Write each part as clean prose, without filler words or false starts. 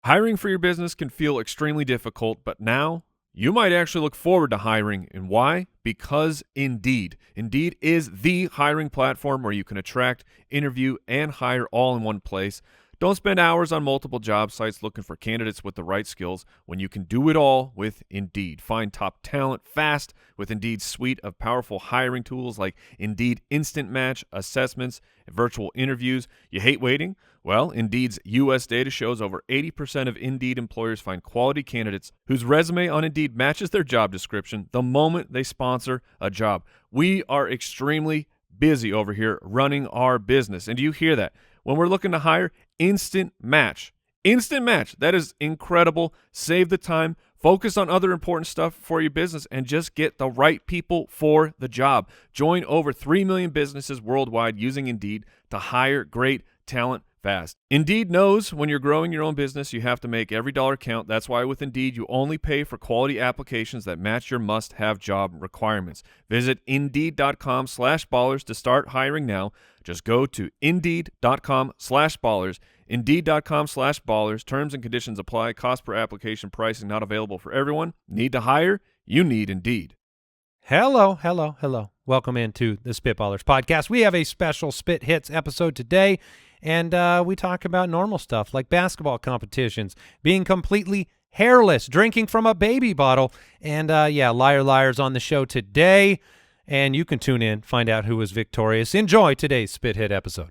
Hiring for your business can feel extremely difficult, but now you might actually look forward to hiring. And why? Because Indeed. Indeed is the hiring platform where you can attract, interview, and hire all in one place. Don't spend hours on multiple job sites looking for candidates with the right skills when you can do it all with Indeed. Find top talent fast with Indeed's suite of powerful hiring tools like Indeed Instant Match, assessments, and virtual interviews. You hate waiting? Well, Indeed's U.S. data shows over 80% of Indeed employers find quality candidates whose resume on Indeed matches their job description the moment they sponsor a job. We are extremely busy over here running our business, and do you hear that? When we're looking to hire, Instant Match. Instant Match. That is incredible. Save the time. Focus on other important stuff for your business and just get the right people for the job. Join over 3 million businesses worldwide using Indeed to hire great talent fast. Indeed knows when you're growing your own business, you have to make every dollar count. That's why with Indeed, you only pay for quality applications that match your must-have job requirements. Visit Indeed.com/ballers to start hiring now. Just go to Indeed.com/ballers. Indeed.com/ballers. Terms and conditions apply. Cost per application. Pricing not available for everyone. Need to hire? You need Indeed. Hello. Welcome into the Spitballers podcast. We have a special Spit Hits episode today, and we talk about normal stuff like basketball competitions, being completely hairless, drinking from a baby bottle, and Liar Liar's on the show today, and you can tune in, find out who was victorious. Enjoy today's Spit Hit episode.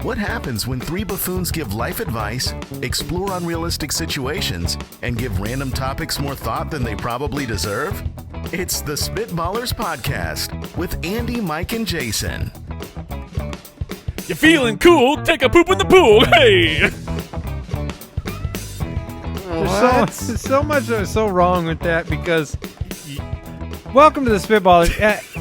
What happens when three buffoons give life advice, explore unrealistic situations, and give random topics more thought than they probably deserve? It's the Spitballers Podcast with Andy, Mike, and Jason. You feeling cool? Take a poop in the pool. Hey! There's so much that was so wrong with that because welcome to the Spitballers.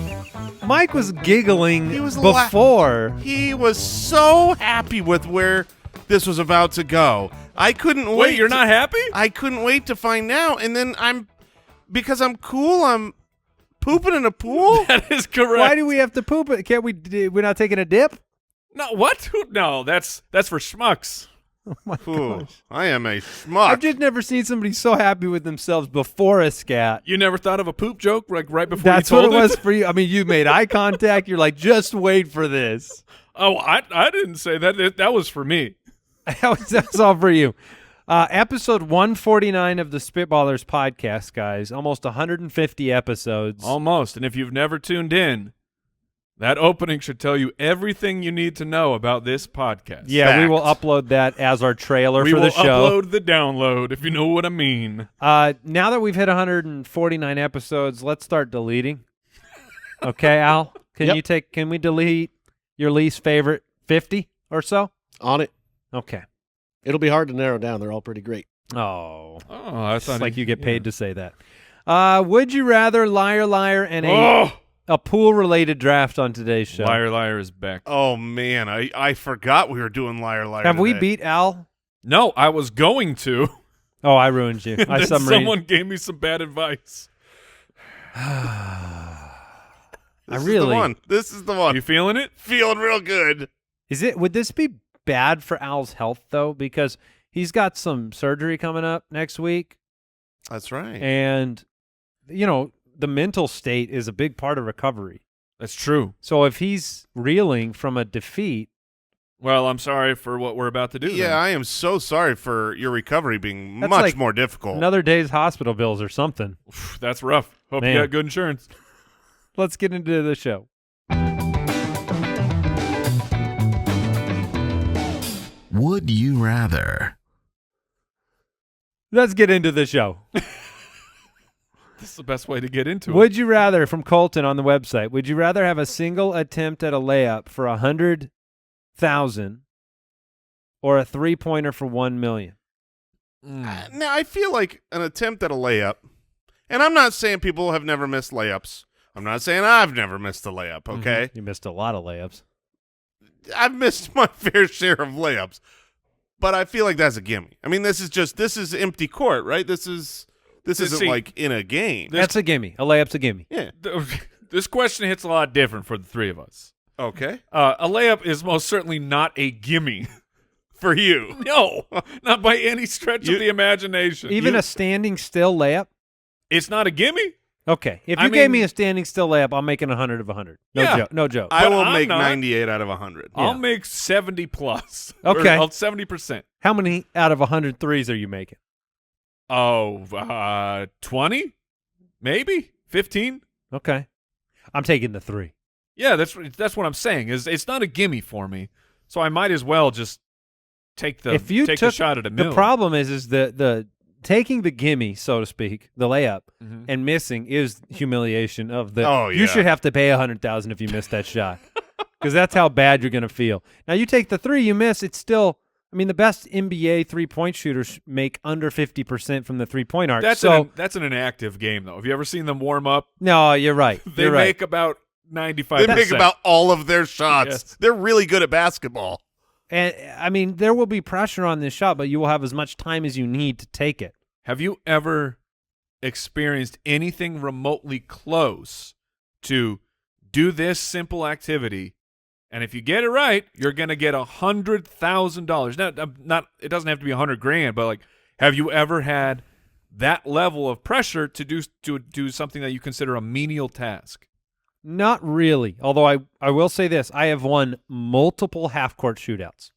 Mike was giggling before. He was so happy with where this was about to go. I couldn't wait. Wait, you're not happy? I couldn't wait to find out. And then because I'm cool, I'm pooping in a pool? That is correct. Why do we have to poop it? Can't we? We're not taking a dip? No, what? No, that's for schmucks. Oh my Ooh, gosh. I am a schmuck. I've just never seen somebody so happy with themselves before a scat. You never thought of a poop joke like right before That's you told what it was for you. I mean, you made eye contact. You're like, just wait for this. Oh, I didn't say that. That was for me. That's all for you. Episode 149 of the Spitballers podcast, guys. Almost 150 episodes. Almost. And if you've never tuned in, that opening should tell you everything you need to know about this podcast. Yeah, Fact. we will upload that as our trailer We for will the show. upload the download, if you know what I mean. Now that we've hit 149 episodes, let's start deleting. Okay, Al? Can we delete your least favorite 50 or so? On it. Okay. It'll be hard to narrow down. They're all pretty great. Oh. I It's thought like you get paid to say that. Would you rather Liar Liar and Oh! a pool-related draft on today's show? Liar Liar is back. Oh, man. I forgot we were doing Liar Liar Have we today. beat Al? No, I was going to. Oh, I ruined you. I Then submarine. someone gave me some bad advice. This is the one. This is the one. You feeling it? Feeling real good. Would this be bad for Al's health though? Because he's got some surgery coming up next week, That's right. and the mental state is a big part of recovery. That's true. So if he's reeling from a defeat, Well, I'm sorry for what we're about to do. Yeah, I am so sorry for your recovery being That's much like more difficult. another day's hospital bills or something. That's rough. Hope Man. you got good insurance. Let's get into the show. Would you rather? Let's get into the show. This is the best way to get into it. Would you rather, from Colton on the website, would you rather have a single attempt at a layup for 100,000 or a three-pointer for 1 million? Now, I feel like an attempt at a layup, and I'm not saying people have never missed layups. I'm not saying I've never missed a layup, okay? You missed a lot of layups. I've missed my fair share of layups, but I feel like that's a gimme. I mean, this is empty court, right? This isn't See, like in a game. That's a gimme. A layup's a gimme. Yeah. This question hits a lot different for the three of us. Okay. A layup is most certainly not a gimme. For you. No, not by any stretch of the imagination. Even a standing still layup? It's not a gimme. Okay. If I you gave me mean- a standing still layup, I'm making 100 of 100. No Yeah. joke. No joke. I But will I'm make not. 98 out of 100. I'll make 70 plus. Okay. 70%. How many out of 100 threes are you making? Oh, 20? Maybe 15? Okay. I'm taking the 3. Yeah, that's what I'm saying. Is it's not a gimme for me, so I might as well just take the If you take took the shot at a million. The problem is the taking the gimme, so to speak, the layup, Mhm. and missing is humiliation of the. Oh, You yeah. should have to pay 100,000 if you miss that shot, because that's how bad you're gonna feel. Now you take the 3, you miss. It's still. I mean, the best NBA 3-point shooters make under 50% from the 3-point arc. That's so that's an inactive game though. Have you ever seen them warm up? no, you're right. They You're right. make about 95%. They make about all of their shots. Yes. They're really good at basketball. And I mean, there will be pressure on this shot, but you will have as much time as you need to take it. Have you ever experienced anything remotely close to do this simple activity? And if you get it right, you're going to get $100,000. Now, it doesn't have to be $100,000, but like, have you ever had that level of pressure to do something that you consider a menial task? Not really. Although I will say this, I have won multiple half-court shootouts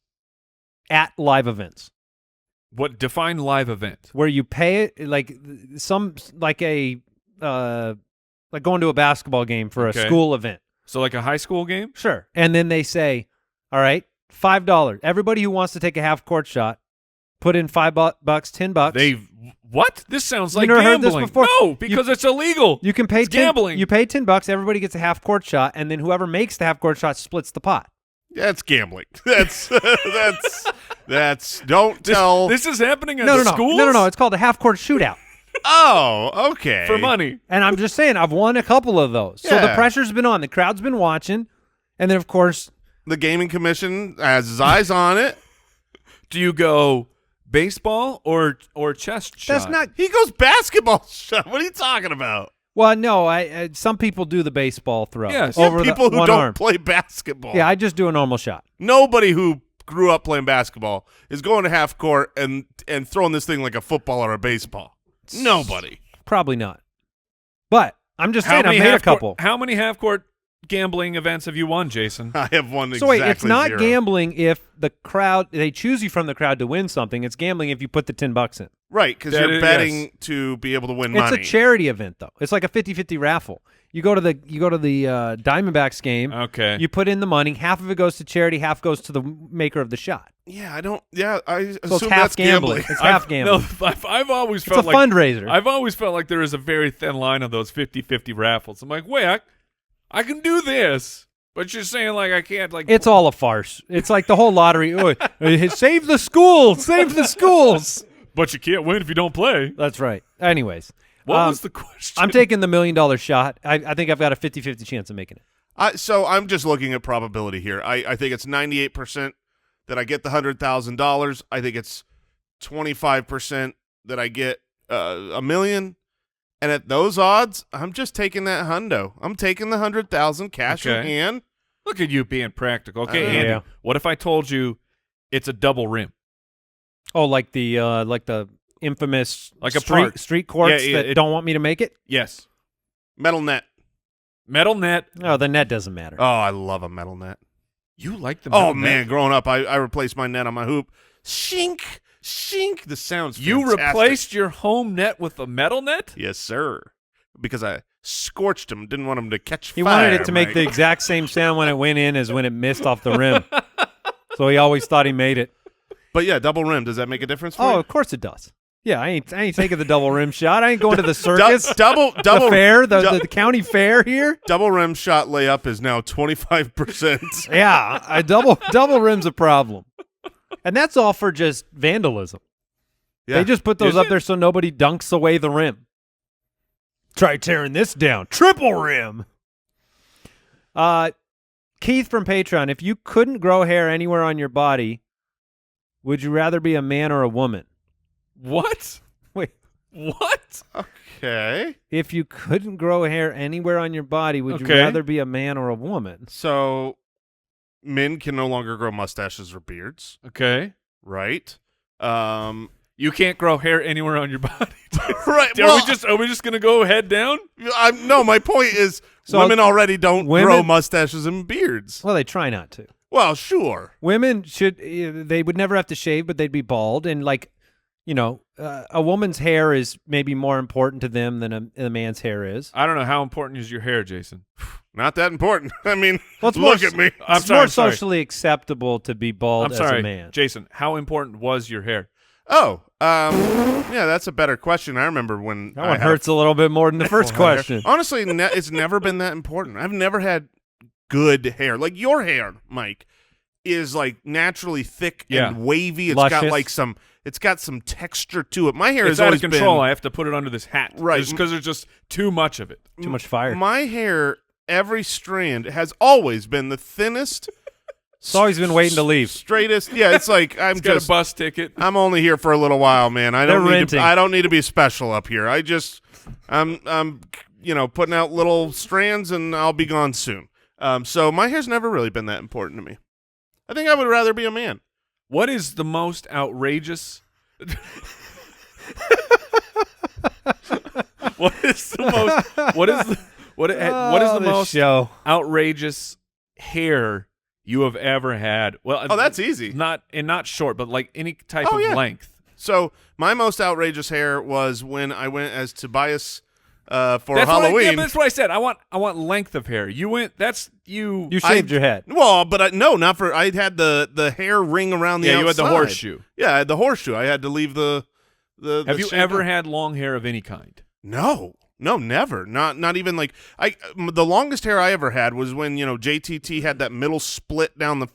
at live events What define live event? where you pay it like like going to a basketball game for a Okay. school event. So like a high school game? Sure. And then they say, all right, $5. Everybody who wants to take a half-court shot, put in $5, $10. What? This sounds like never heard gambling. this before? No, because it's illegal. You can pay It's gambling. You pay $10. Everybody gets a half-court shot, and then whoever makes the half-court shot splits the pot. That's gambling. That's don't tell. This is happening at No. schools? No. It's called a half-court shootout. Oh, okay. For money. And I'm just saying, I've won a couple of those. So the Yeah. pressure's been on. The crowd's been watching. And then, of course, The gaming commission has his eyes on it. Do you go baseball or chest shot? that's not. He goes basketball shot. What are you talking about? Well, no, some people do the baseball throw. Yes. Yeah, over people the who one don't arm. play basketball. Yeah, I just do a normal shot. Nobody who grew up playing basketball is going to half court and throwing this thing like a football or a baseball. Nobody. Probably not. But I'm just saying, I've made a couple. How many half-court gambling events have you won, Jason? I have one So exactly wait, it's not 0. gambling if the crowd, they choose you from the crowd to win something. It's gambling if you put the $10 in. Right, because That you're is- betting yes. to be able to win It's money. a charity event, though. It's like a 50-50 raffle. You go to the Diamondbacks game. Okay. You put in the money. Half of it goes to charity. Half goes to the maker of the shot. Yeah, I don't. Yeah, I So assume it's half that's gambling. It's half gambling. No, I've always It's a felt like fundraiser. I've always felt like there is a very thin line of those 50-50 raffles. I'm like, wait, I can do this, but you're saying like I can't like. It's all a farce. It's like the whole lottery. Save the schools. Save the schools. But you can't win if you don't play. That's right. Anyways. What was the question? I'm taking the $1 million shot. I think I've got a 50-50 chance of making it. So I'm just looking at probability here. I think it's 98% that I get the $100,000. I think it's 25% that I get $1 million. And at those odds, I'm just taking that hundo. I'm taking the 100,000 cash in Okay. hand. Look at you being practical. Okay, Andy, Yeah. what if I told you it's a double rim? Oh, like the infamous Like a park. street courts Yeah, that don't want me to make it? Yes. Metal net. Metal net. Oh, the net doesn't matter. Oh, I love a metal net. You like the metal Oh, net? man, growing up, I replaced my net on my hoop. Shink, shink. The sound's You fantastic. replaced your home net with a metal net? Yes, sir. Because I scorched him. Didn't want him to catch He fire. wanted it to make Mike. the exact same sound when it went in as when it missed off the rim. So he always thought he made it. But yeah, double rim. Does that make a difference for Oh, you? of course it does. Yeah, I ain't taking the double rim shot. I ain't going to the circus, double the fair, du- the county fair here. double rim shot layup is now 25%. Yeah, double rim's a problem, and that's all for just vandalism. Yeah. They just put those Is up it? there so nobody dunks away the rim. Try tearing this down. Triple rim. Keith from Patreon, if you couldn't grow hair anywhere on your body, would you rather be a man or a woman? What? Wait, What? Okay. If you couldn't grow hair anywhere on your body, would you Okay. rather be a man or a woman? So men can no longer grow mustaches or beards, Okay. right? You can't grow hair anywhere on your body. Right. Are we just gonna go head down? No, my point is So women already don't grow women- mustaches and beards. Well, they try not to. Well, sure. Women they would never have to shave, but they'd be bald. And like, a woman's hair is maybe more important to them than a man's hair is. I don't know how important is your hair, Jason. Not that important. I mean, Well, it's more look at me. I'm It's sorry, more I'm sorry. socially acceptable to be bald I'm as sorry, a man. Jason. How important was your hair? Oh, yeah, that's a better question. I remember when That one hurts a little bit more than the first question. Honestly, it's never been that important. I've never had good hair. Like your hair, Mike, is like naturally thick Yeah. and wavy. It's Luscious. got like it's got some texture to it. My hair It's has out always of control. been I have to put it under this hat, Right. Because there's just too much of it. Too much fire. My hair, every strand has always been the thinnest. It's always been waiting to leave. Straightest. Yeah, it's like I'm It's got just a bus ticket. I'm only here for a little while, man. I They're don't need renting. to, I don't need to be special up here. I'm putting out little strands and I'll be gone soon. So my hair's never really been that important to me. I think I would rather be a man. What is the most outrageous? What is the most? What is the? What is the this most show? outrageous hair you have ever had? Well, Oh, that's easy. Not short, but like any type Oh, of yeah. length. So my most outrageous hair was when I went as Tobias for That's Halloween. that's what I said. I want length of hair. You went. That's you. You shaved your head. Well, but no, not for. I had the hair ring around the Yeah, you had the outside. horseshoe. Yeah, I had the horseshoe. I had to leave the. Have you shaved ever up. had long hair of any kind? No, never. Not even like the longest hair I ever had was when JTT had that middle split down the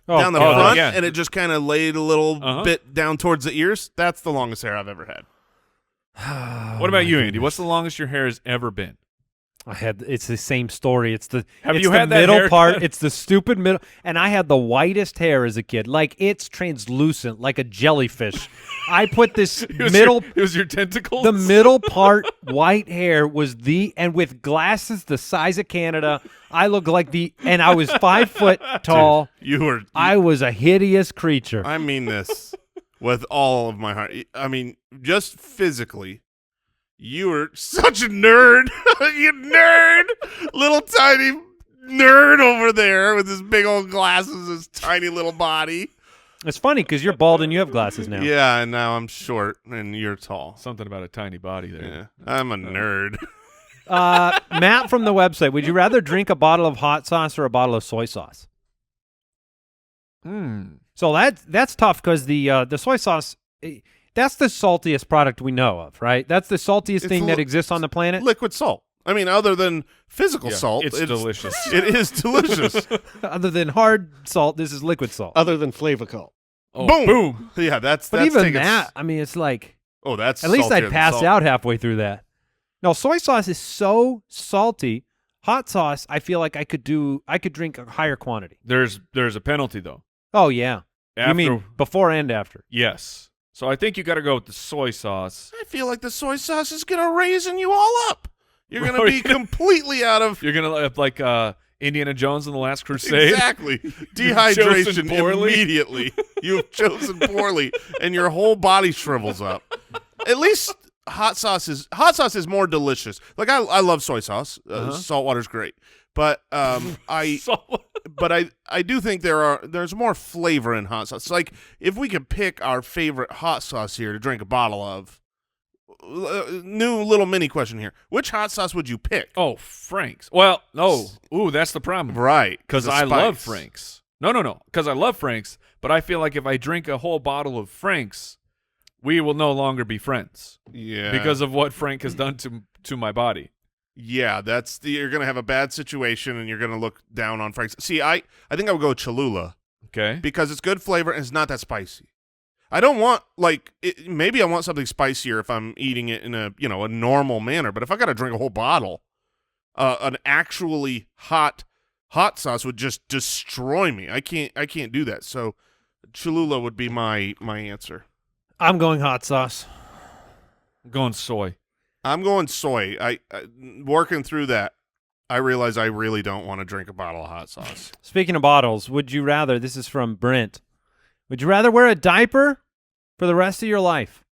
God. front, yeah. and it just kind of laid a little Uh-huh. bit down towards the ears. That's the longest hair I've ever had. What about you, Andy? What's the longest your hair has ever been? It's the same story. Have you the had that middle haircut? part? It's the stupid middle. And I had the whitest hair as a kid. Like it's translucent, like a jellyfish. I put this It was middle. It was your tentacles. The middle part, white hair was and with glasses the size of Canada, I looked like and I was 5 foot tall. I was a hideous creature. I mean this with all of my heart. I mean, just physically, you were such a nerd. You nerd, little tiny nerd over there with his big old glasses, his tiny little body. It's funny because you're bald and you have glasses now. Yeah, and now I'm short and you're tall. Something about a tiny body there. Yeah, I'm a nerd. Matt from the website, would you rather drink a bottle of hot sauce or a bottle of soy sauce? So that's tough because the soy sauce, that's the saltiest product we know of, right? That's the saltiest thing that exists on the planet. Liquid salt. I mean, other than physical Yeah, salt, it's delicious. It is delicious. Other than hard salt, this is liquid salt. Other than Flavacol. Oh, Boom. Yeah, that's. But even taking that, I mean, it's like Oh, that's. at least saltier I'd than pass salt. out halfway through that. No, soy sauce is so salty. Hot sauce, I feel like I could drink a higher quantity. There's a penalty though. Oh yeah. After, You mean before and after? yes. So I think you got to go with the soy sauce. I feel like the soy sauce is gonna raisin you all up. You're gonna Oh, be yeah. completely out of. You're gonna like Indiana Jones in the Last Crusade. Exactly. chosen Dehydration poorly. immediately. You've chosen poorly, and your whole body shrivels up. At least hot sauce is more delicious. Like I love soy sauce. Salt water's great, but I do think there's more flavor in hot sauce. Like if we could pick our favorite hot sauce here to drink a bottle of. New little mini question here: which hot sauce would you pick? Oh, Frank's. Well, no. Ooh, that's the problem. Right, Because the I love spice. Frank's. No. Because I love Frank's, but I feel like if I drink a whole bottle of Frank's, we will no longer be friends. Yeah, Because of what Frank has done to my body. yeah, you're gonna have a bad situation, and you're gonna look down on Frank's. See, I think I would go Cholula Okay. because it's good flavor and it's not that spicy. I don't want maybe I want something spicier if I'm eating it in a normal manner. But if I got to drink a whole bottle, an actually hot sauce would just destroy me. I can't do that. So Cholula would be my answer. I'm going hot sauce. I'm going soy. I'm going soy. I working through that, I realize I really don't want to drink a bottle of hot sauce. Speaking of bottles, would you rather, this is from Brent, would you rather wear a diaper for the rest of your life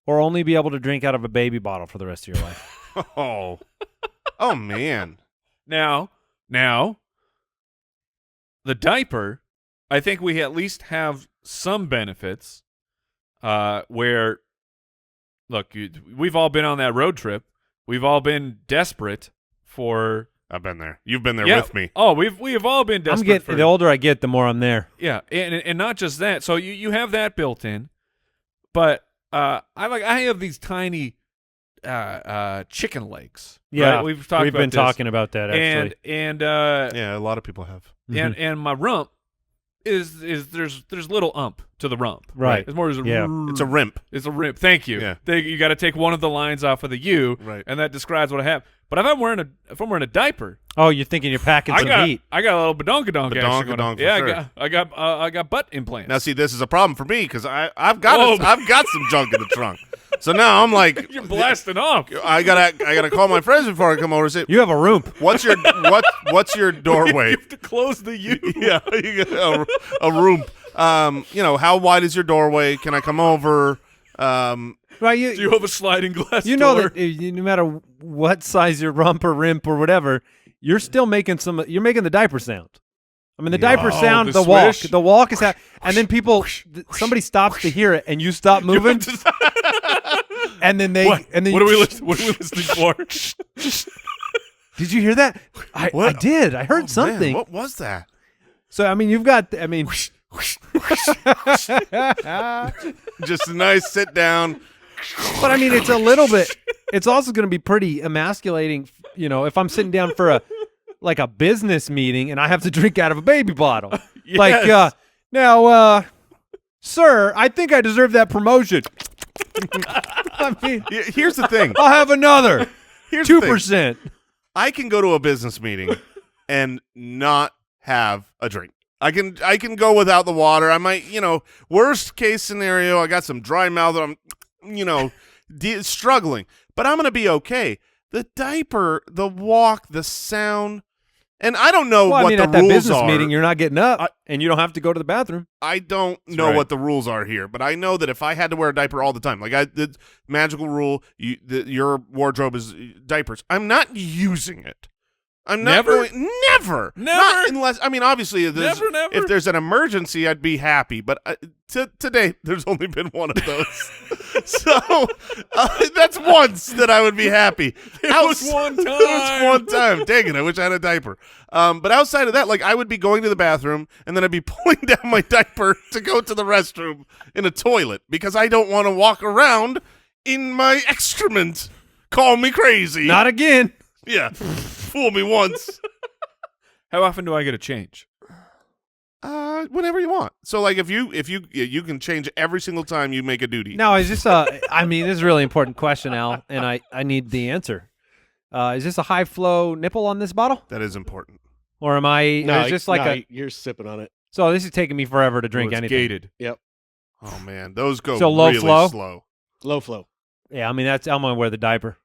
or only be able to drink out of a baby bottle for the rest of your life? Oh man. Now, the diaper, I think we at least have some benefits where, look, we've all been on that road trip. We've all been desperate for... I've been there. You've been there Yeah. with me. Oh, we have all been desperate for... The older I get, the more I'm there. Yeah, and not just that. So you have that built in, but I have these tiny chicken legs. Yeah, right? We've been about this. talking about that actually. And Yeah, a lot of people have. and my rump is there's little ump to the rump. Right. It's more just It's a rimp. It's a rimp. Thank you. Yeah. You got to take one of the lines off of the U, Right. and that describes what I have. But if I'm wearing a diaper, Oh, you're thinking you're packing some heat. I got a little badonkadonk action going on. Badonkadonk for Yeah, sure. I got butt implants. Now, see, this is a problem for me because I've got some junk in the trunk. So now I'm like, You're blasting off. I gotta call my friends before I come over and say, You have a room. what's your doorway? You have to close the U. Yeah, you got a room. How wide is your doorway? Can I come over? Right, Do you have a sliding glass you know door? that no matter what size your rump or rimp or whatever, you're still making you're making the diaper sound. I mean, the diaper Oh, sound, the the walk, swish. the walk is and then somebody stops to hear it, and you stop moving, and then they, What? and then What are we listening for? Did you hear that? I did. I heard something. Man, what was that? So I mean, you've got. I mean, Just a nice sit down. but I mean, it's a little bit. It's also going to be pretty emasculating. If I'm sitting down for a business meeting and I have to drink out of a baby bottle. Yes. Like, now, sir, I think I deserve that promotion. I mean, Here's the thing. I'll have another. Here's the thing. 2%. I can go to a business meeting and not have a drink. I can go without the water. I might, worst case scenario, I got some dry mouth and I'm, struggling. But I'm going to be okay. The diaper, the walk, the sound, and I don't know Well, what I mean, the at that rules business are. meeting, you're not getting up, and you don't have to go to the bathroom. I don't know right. what the rules are here, but I know that if I had to wear a diaper all the time, like the magical rule, your wardrobe is diapers. I'm not using it. I'm not Never? never. Not unless, I mean, obviously, if Never. if there's an emergency, I'd be happy. But today, there's only been one of those. So that's once that I would be happy. It was one time. It was one time. Dang it, I wish I had a diaper. But outside of that, like I would be going to the bathroom, and then I'd be pulling down my diaper to go to the restroom in a toilet because I don't want to walk around in my excrement. Call me crazy. Not again. Yeah. Fool me once. How often do I get a change? Whenever you want. So like if you can change every single time you make a duty. No, is this I mean, this is a really important question, Al, and I need the answer. Is this a high flow nipple on this bottle? That is important. Or am I No, is this like you're sipping on it. so this is taking me forever to drink Oh, it's anything. gated. Yep. Oh man, those go So low really flow? slow. Low flow. Yeah, I mean I'm gonna wear the diaper.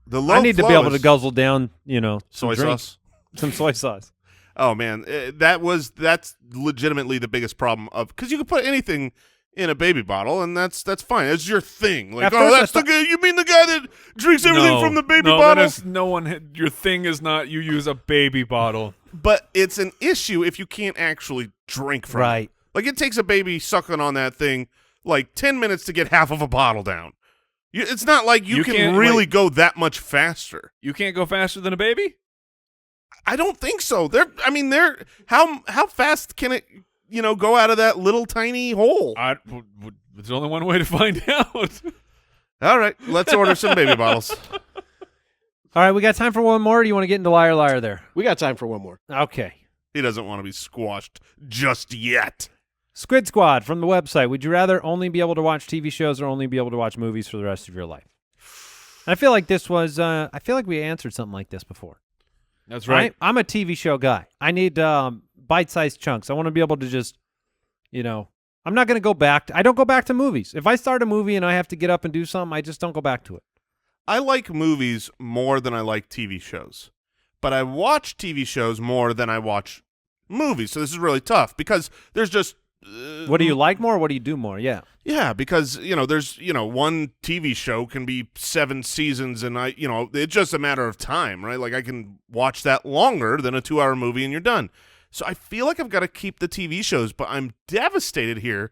The low I need to be flow able to is guzzle down, some soy drink, sauce. some soy sauce. Oh man, that's legitimately the biggest problem of because you can put anything in a baby bottle and that's fine. It's your thing. Like At first I that's the guy. You mean the guy that drinks everything from the baby no, bottle? Your thing is not you use a baby bottle. But it's an issue if you can't actually drink from it. Right. Like it takes a baby sucking on that thing like 10 minutes to get half of a bottle down. It's not like you can can't, really wait. go that much faster. You can't go faster than a baby? I don't think so. How fast can it, go out of that little tiny hole? There's only one way to find out. All right, let's order some baby bottles. All right, we got time for one more. Or do you want to get into liar liar there? We got time for one more. Okay. He doesn't want to be squashed just yet. Squid Squad from the website. Would you rather only be able to watch TV shows or only be able to watch movies for the rest of your life? And I feel like this was. I feel like we answered something like this before. That's right. I'm a TV show guy. I need bite-sized chunks. I want to be able to just, I'm not going to go back. I don't go back to movies. If I start a movie and I have to get up and do something, I just don't go back to it. I like movies more than I like TV shows, but I watch TV shows more than I watch movies. So this is really tough because there's just What do you like more? Or what do you do more? Yeah. yeah, because there's one TV show can be 7 seasons, and it's just a matter of time, right? Like I can watch that longer than a 2-hour movie, and you're done. So I feel like I've got to keep the TV shows, but I'm devastated here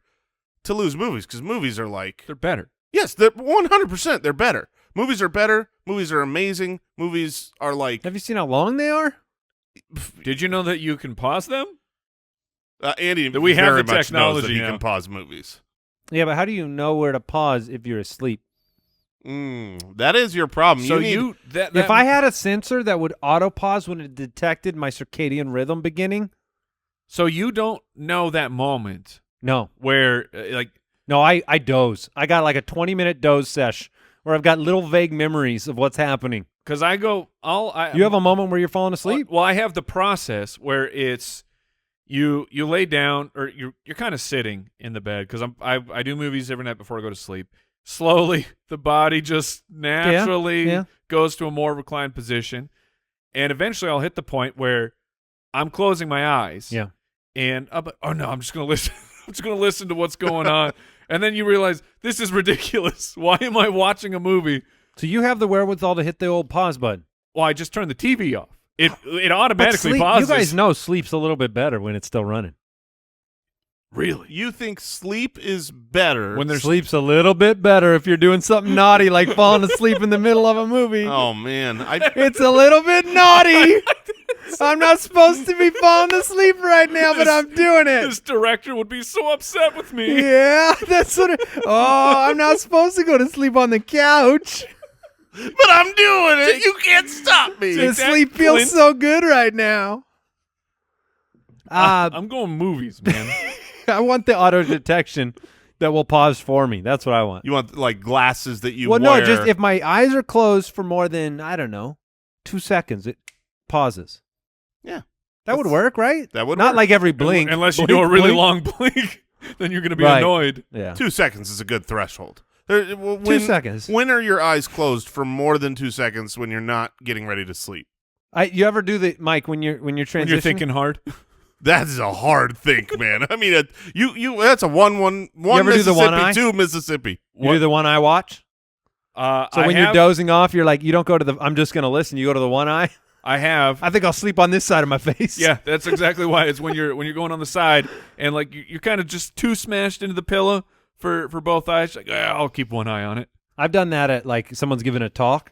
to lose movies because movies are like They're better. yes, they're 100%. They're better. Movies are better. Movies are amazing. Movies are like Have you seen how long they are? Did you know that you can pause them? Andy That we have very the much knows that technology he now. can pause movies. Yeah, but how do you know where to pause if you're asleep? That is your problem. So you need, If I had a sensor that would auto pause when it detected my circadian rhythm beginning, so you don't know that moment no. where No, I doze. I got like a 20-minute doze sesh where I've got little vague memories of what's happening. because I go You have a moment where you're falling asleep? Well, I have the process where it's you lay down or you're kind of sitting in the bed because I do movies every night before I go to sleep. Slowly, the body just naturally yeah. goes to a more reclined position, and eventually I'll hit the point where I'm closing my eyes. Yeah. And I'm like, oh no, I'm just gonna listen. I'm just gonna listen to what's going on, and then you realize this is ridiculous. Why am I watching a movie? So you have the wherewithal to hit the old pause button. Well, I just turned the TV off. It automatically But pauses. you guys know sleep's a little bit better when it's still running. Really? you think sleep is better When there's Sleep's a little bit better if you're doing something naughty like falling asleep in the middle of a movie. oh man, It's a little bit naughty. I'm not supposed to be falling asleep right now, but I'm doing it. this director would be so upset with me. Yeah, that's what I'm not supposed to go to sleep on the couch. but I'm doing it. You can't stop me. The that, sleep feels Clint. so good right now. I'm going movies, man. I want the auto detection that will pause for me. That's what I want. You want like glasses that you Well, wear. no, just if my eyes are closed for more than, I don't know, 2 seconds, it pauses. Yeah. That would work, right? That would Not work. like every blink. Unless you Blink, do a really blink. long blink, then you're going to be Right. annoyed. Yeah. 2 seconds is a good threshold. When, 2 seconds. When are your eyes closed for more than 2 seconds when you're not getting ready to sleep? You ever do the, Mike, when you're transitioning? When you're thinking hard. That's a hard think, man. I mean, you that's a one ever do the one eye? Mississippi, 2 Mississippi. You do the one eye watch? So when you're dozing off, you're like, you don't go to the, I'm just going to listen. You go to the one eye? I have. I think I'll sleep on this side of my face. Yeah, that's exactly why. It's when you're going on the side and like you're kind of just too smashed into the pillow for both eyes. Like, I'll keep one eye on it. I've done that at like someone's giving a talk,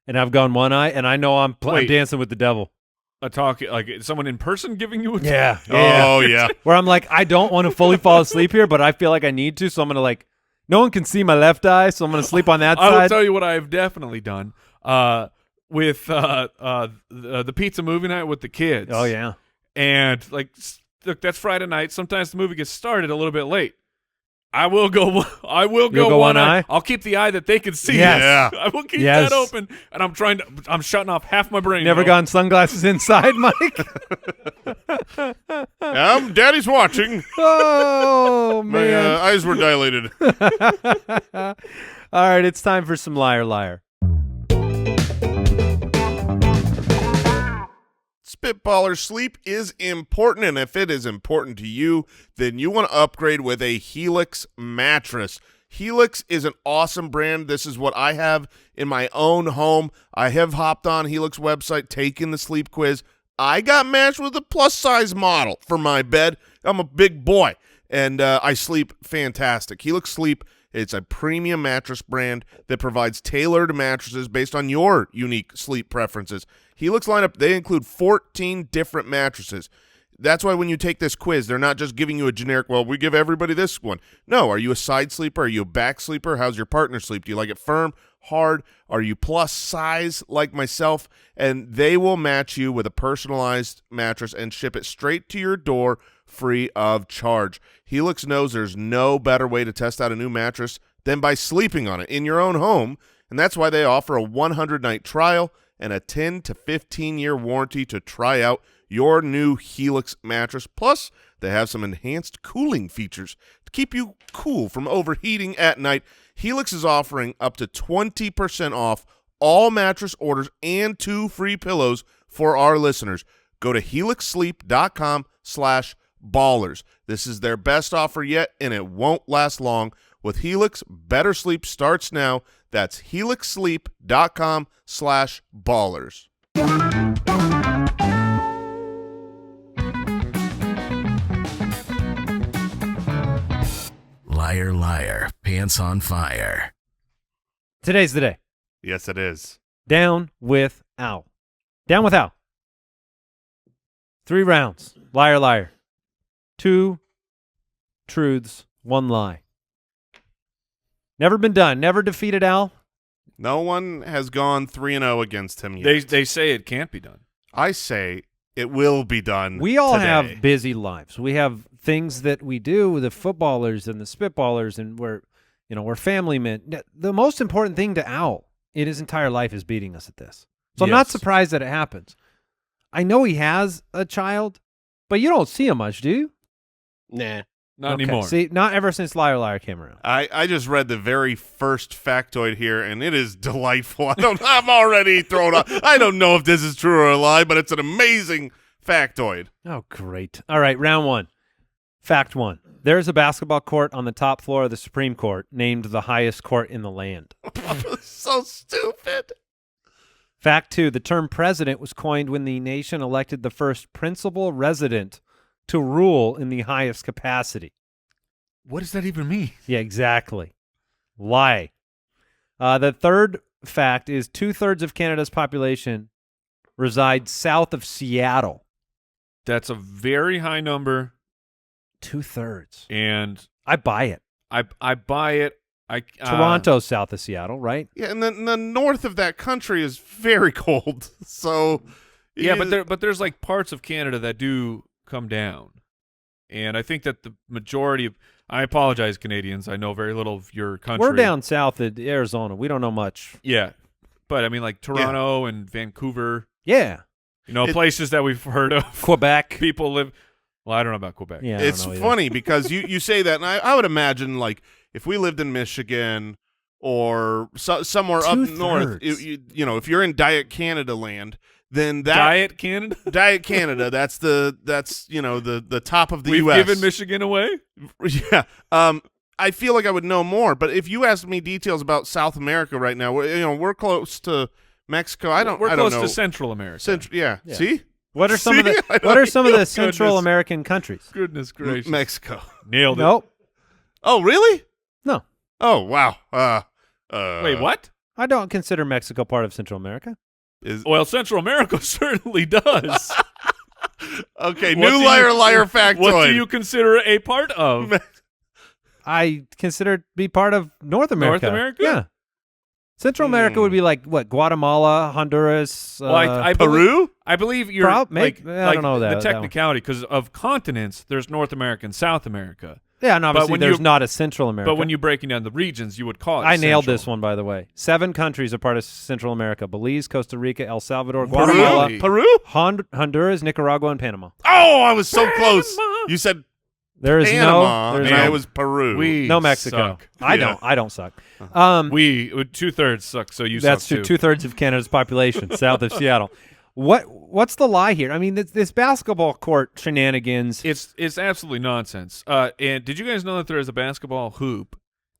and I've gone one eye, and I know I'm Wait. dancing with the devil. A talk like someone in person giving you a talk? Yeah. Oh yeah. Where I'm like, I don't want to fully fall asleep here, but I feel like I need to, so I'm gonna like, no one can see my left eye, so I'm gonna sleep on that I will side. tell you what I've definitely done with the pizza movie night with the kids. Oh yeah. And like, look, that's Friday night. Sometimes the movie gets started a little bit late. I will go. You'll go one eye? I'll keep the eye that they can see. Yes. Yeah. I will keep Yes. that open, and I'm shutting off half my brain. Never though. gotten sunglasses inside, Mike. Daddy's watching. Oh My man. eyes were dilated. All right, it's time for some liar liar. Spitballers, sleep is important, and if it is important to you, then you want to upgrade with a Helix mattress. Helix is an awesome brand. This is what I have in my own home. I have hopped on Helix website, taken the sleep quiz. I got matched with a plus-size model for my bed. I'm a big boy, and I sleep fantastic. Helix Sleep, it's a premium mattress brand that provides tailored mattresses based on your unique sleep preferences. Helix lineup, they include 14 different mattresses. That's why when you take this quiz, they're not just giving you a generic, well, we give everybody this one. No, are you a side sleeper? Are you a back sleeper? How's your partner sleep? Do you like it firm, hard? Are you plus size like myself? And they will match you with a personalized mattress and ship it straight to your door free of charge. Helix knows there's no better way to test out a new mattress than by sleeping on it in your own home, and that's why they offer a 100-night trial and a 10 to 15-year warranty to try out your new Helix mattress. Plus, they have some enhanced cooling features to keep you cool from overheating at night. Helix is offering up to 20% off all mattress orders and 2 free pillows for our listeners. Go to helixsleep.com/ballers. This is their best offer yet, and it won't last long. With Helix, better sleep starts now. That's helixsleep.com/ballers. Liar, liar, pants on fire. Today's the day. Yes, it is. Down with Al. Down with Al. 3 rounds. Liar, liar. 2 truths, 1 lie. Never been done. Never defeated Al. No one has gone 3-0 against him yet. They say it can't be done. I say it will be done. We all today. have busy lives. We have things that we do, the footballers and the spitballers, and we're family men. The most important thing to Al in his entire life is beating us at this. So I'm not Yes. surprised that it happens. I know he has a child, but you don't see him much, do you? Nah. Not Okay. anymore. See, not ever since Liar Liar came around. I just read the very first factoid here, and it is delightful. I'm already thrown off. I don't know if this is true or a lie, but it's an amazing factoid. Oh, great. All right, round 1. Fact 1. There's a basketball court on the top floor of the Supreme Court named the highest court in the land. So stupid. Fact 2. The term president was coined when the nation elected the first principal resident to rule in the highest capacity. What does that even mean? Yeah, exactly. Lie. The third fact is 2/3 of Canada's population resides south of Seattle. That's a very high number, 2/3. and I buy it. I buy it. Toronto's south of Seattle, right? Yeah, and the north of that country is very cold. So Yeah, but there's like parts of Canada that do come down, and I think that the majority of. I apologize, Canadians. I know very little of your country. We're down south of Arizona. We don't know much. Yeah, but I mean, like Toronto and Vancouver. Yeah. Places that we've heard of. Quebec. People live. Well, I don't know about Quebec. Yeah, I don't it's know either. funny because you say that, and I would imagine like if we lived in Michigan or somewhere up north, 2/3. if you're in Diet Canada land, then that Diet Canada. Diet Canada, that's the top of the We've U.S. given Michigan away. Yeah. I feel like I would know more, but if you ask me details about South America right now, we're close to Mexico. We're I don't close know. to Central America. Yeah. Yeah. See? What are some of See? the I don't What are some of know. the Central Goodness. American countries? Goodness gracious. Mexico. Nailed it. Nope. Oh, really? No. Oh, wow. Wait, what? I don't consider Mexico part of Central America. Well, Central America certainly does. Okay, What new do liar you- liar factoid. What do you consider a part of? I consider it to be part of North America. North America? Yeah. Central America would be like what? Guatemala, Honduras, Well, I Peru? I believe you're Maybe. I don't know that the one. technicality because of continents. There's North America and South America. yeah, and obviously when there's you- not a Central America. But when you're breaking down the regions, you would call it. I nailed Central. this one, by the way. 7 countries are part of Central America: Belize, Costa Rica, El Salvador, Peru? Guatemala, Peru? Honduras, Nicaragua, and Panama. Oh, I was so close. You said There is Panama, there's and no, it was Peru. We no Mexico. suck. I Yeah. don't suck. We 2/3 suck. So you That's suck too. 2/3 of Canada's population, south of Seattle. What's the lie here? I mean, this basketball court shenanigans. It's absolutely nonsense. And did you guys know that there is a basketball hoop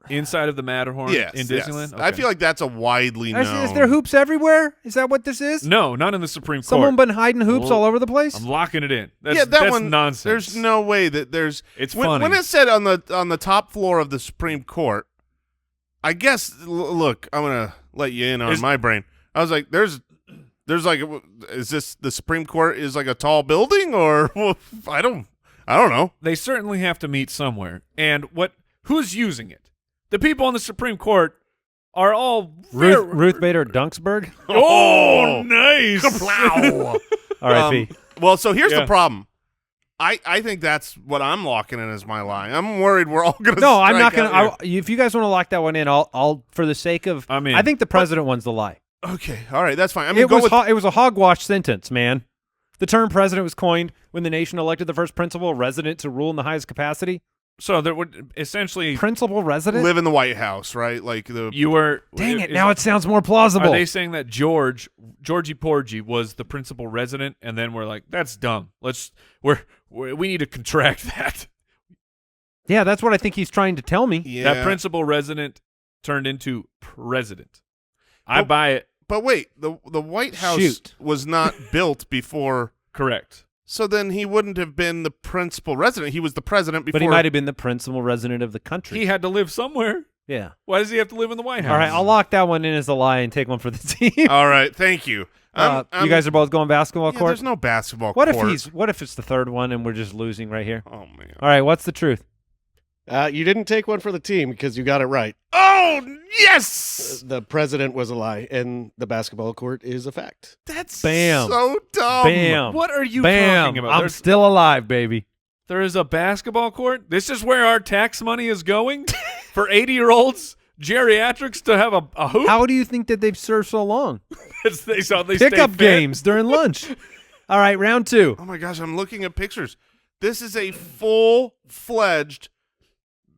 inside of the Matterhorn Yes, in yes. Disneyland? I Okay. feel like that's a widely known. Is there hoops everywhere? Is that what this is? No, not in the Supreme Court. Someone been hiding hoops Well, all over the place? I'm locking it in. That's, Yeah, that that's one nonsense. There's no way that there's. It's when, funny. when it said on the top floor of the Supreme Court, I guess. Look, I'm gonna let you in on my brain. I was like, there's like, is this the Supreme Court is like a tall building or I don't know. They certainly have to meet somewhere. And who's using it? The people on the Supreme Court are all Ruth Bader Dunksburg? Oh, nice. Plow. R.I.P. Well, so here's Yeah. the problem. I think that's what I'm locking in as my lie. I'm worried we're all gonna. No, I'm not strike going out to. If you guys want to lock that one in, I'll for the sake of. I mean, I think the president one's the lie. here. Okay, all right, that's fine. I mean, It was a hogwash sentence, man. The term president was coined when the nation elected the first principal resident to rule in the highest capacity. So there would essentially Principal resident? Live in the White House, right? Like you were. Dang it! is- Now it sounds more plausible. Are they saying that Georgie Porgy was the principal resident, and then we're like, that's dumb. We need to contract that. Yeah, that's what I think he's trying to tell me. yeah. That principal resident turned into president. I But- buy it. But wait, the White House Shoot. was not built before. Correct. So then he wouldn't have been the principal resident. He was the president before. But he might have been the principal resident of the country. He had to live somewhere. Yeah. Why does he have to live in the White House? All right, I'll lock that one in as a lie and take one for the team. All right, thank you. You guys are both going basketball yeah, court? there's no basketball What court. if it's the third one and we're just losing right here? Oh, man. All right, what's the truth? You didn't take one for the team because you got it right. Oh, yes! The president was a lie, and the basketball court is a fact. That's Bam. so dumb. Bam. What are you Bam. talking about? I'm still alive, baby. There is a basketball court? This is where our tax money is going? For 80-year-olds, geriatrics to have a hoop? How do you think that they've served so long? they stay Pickup fit? games during lunch. All right, round two. Oh, my gosh, I'm looking at pictures. This is a full-fledged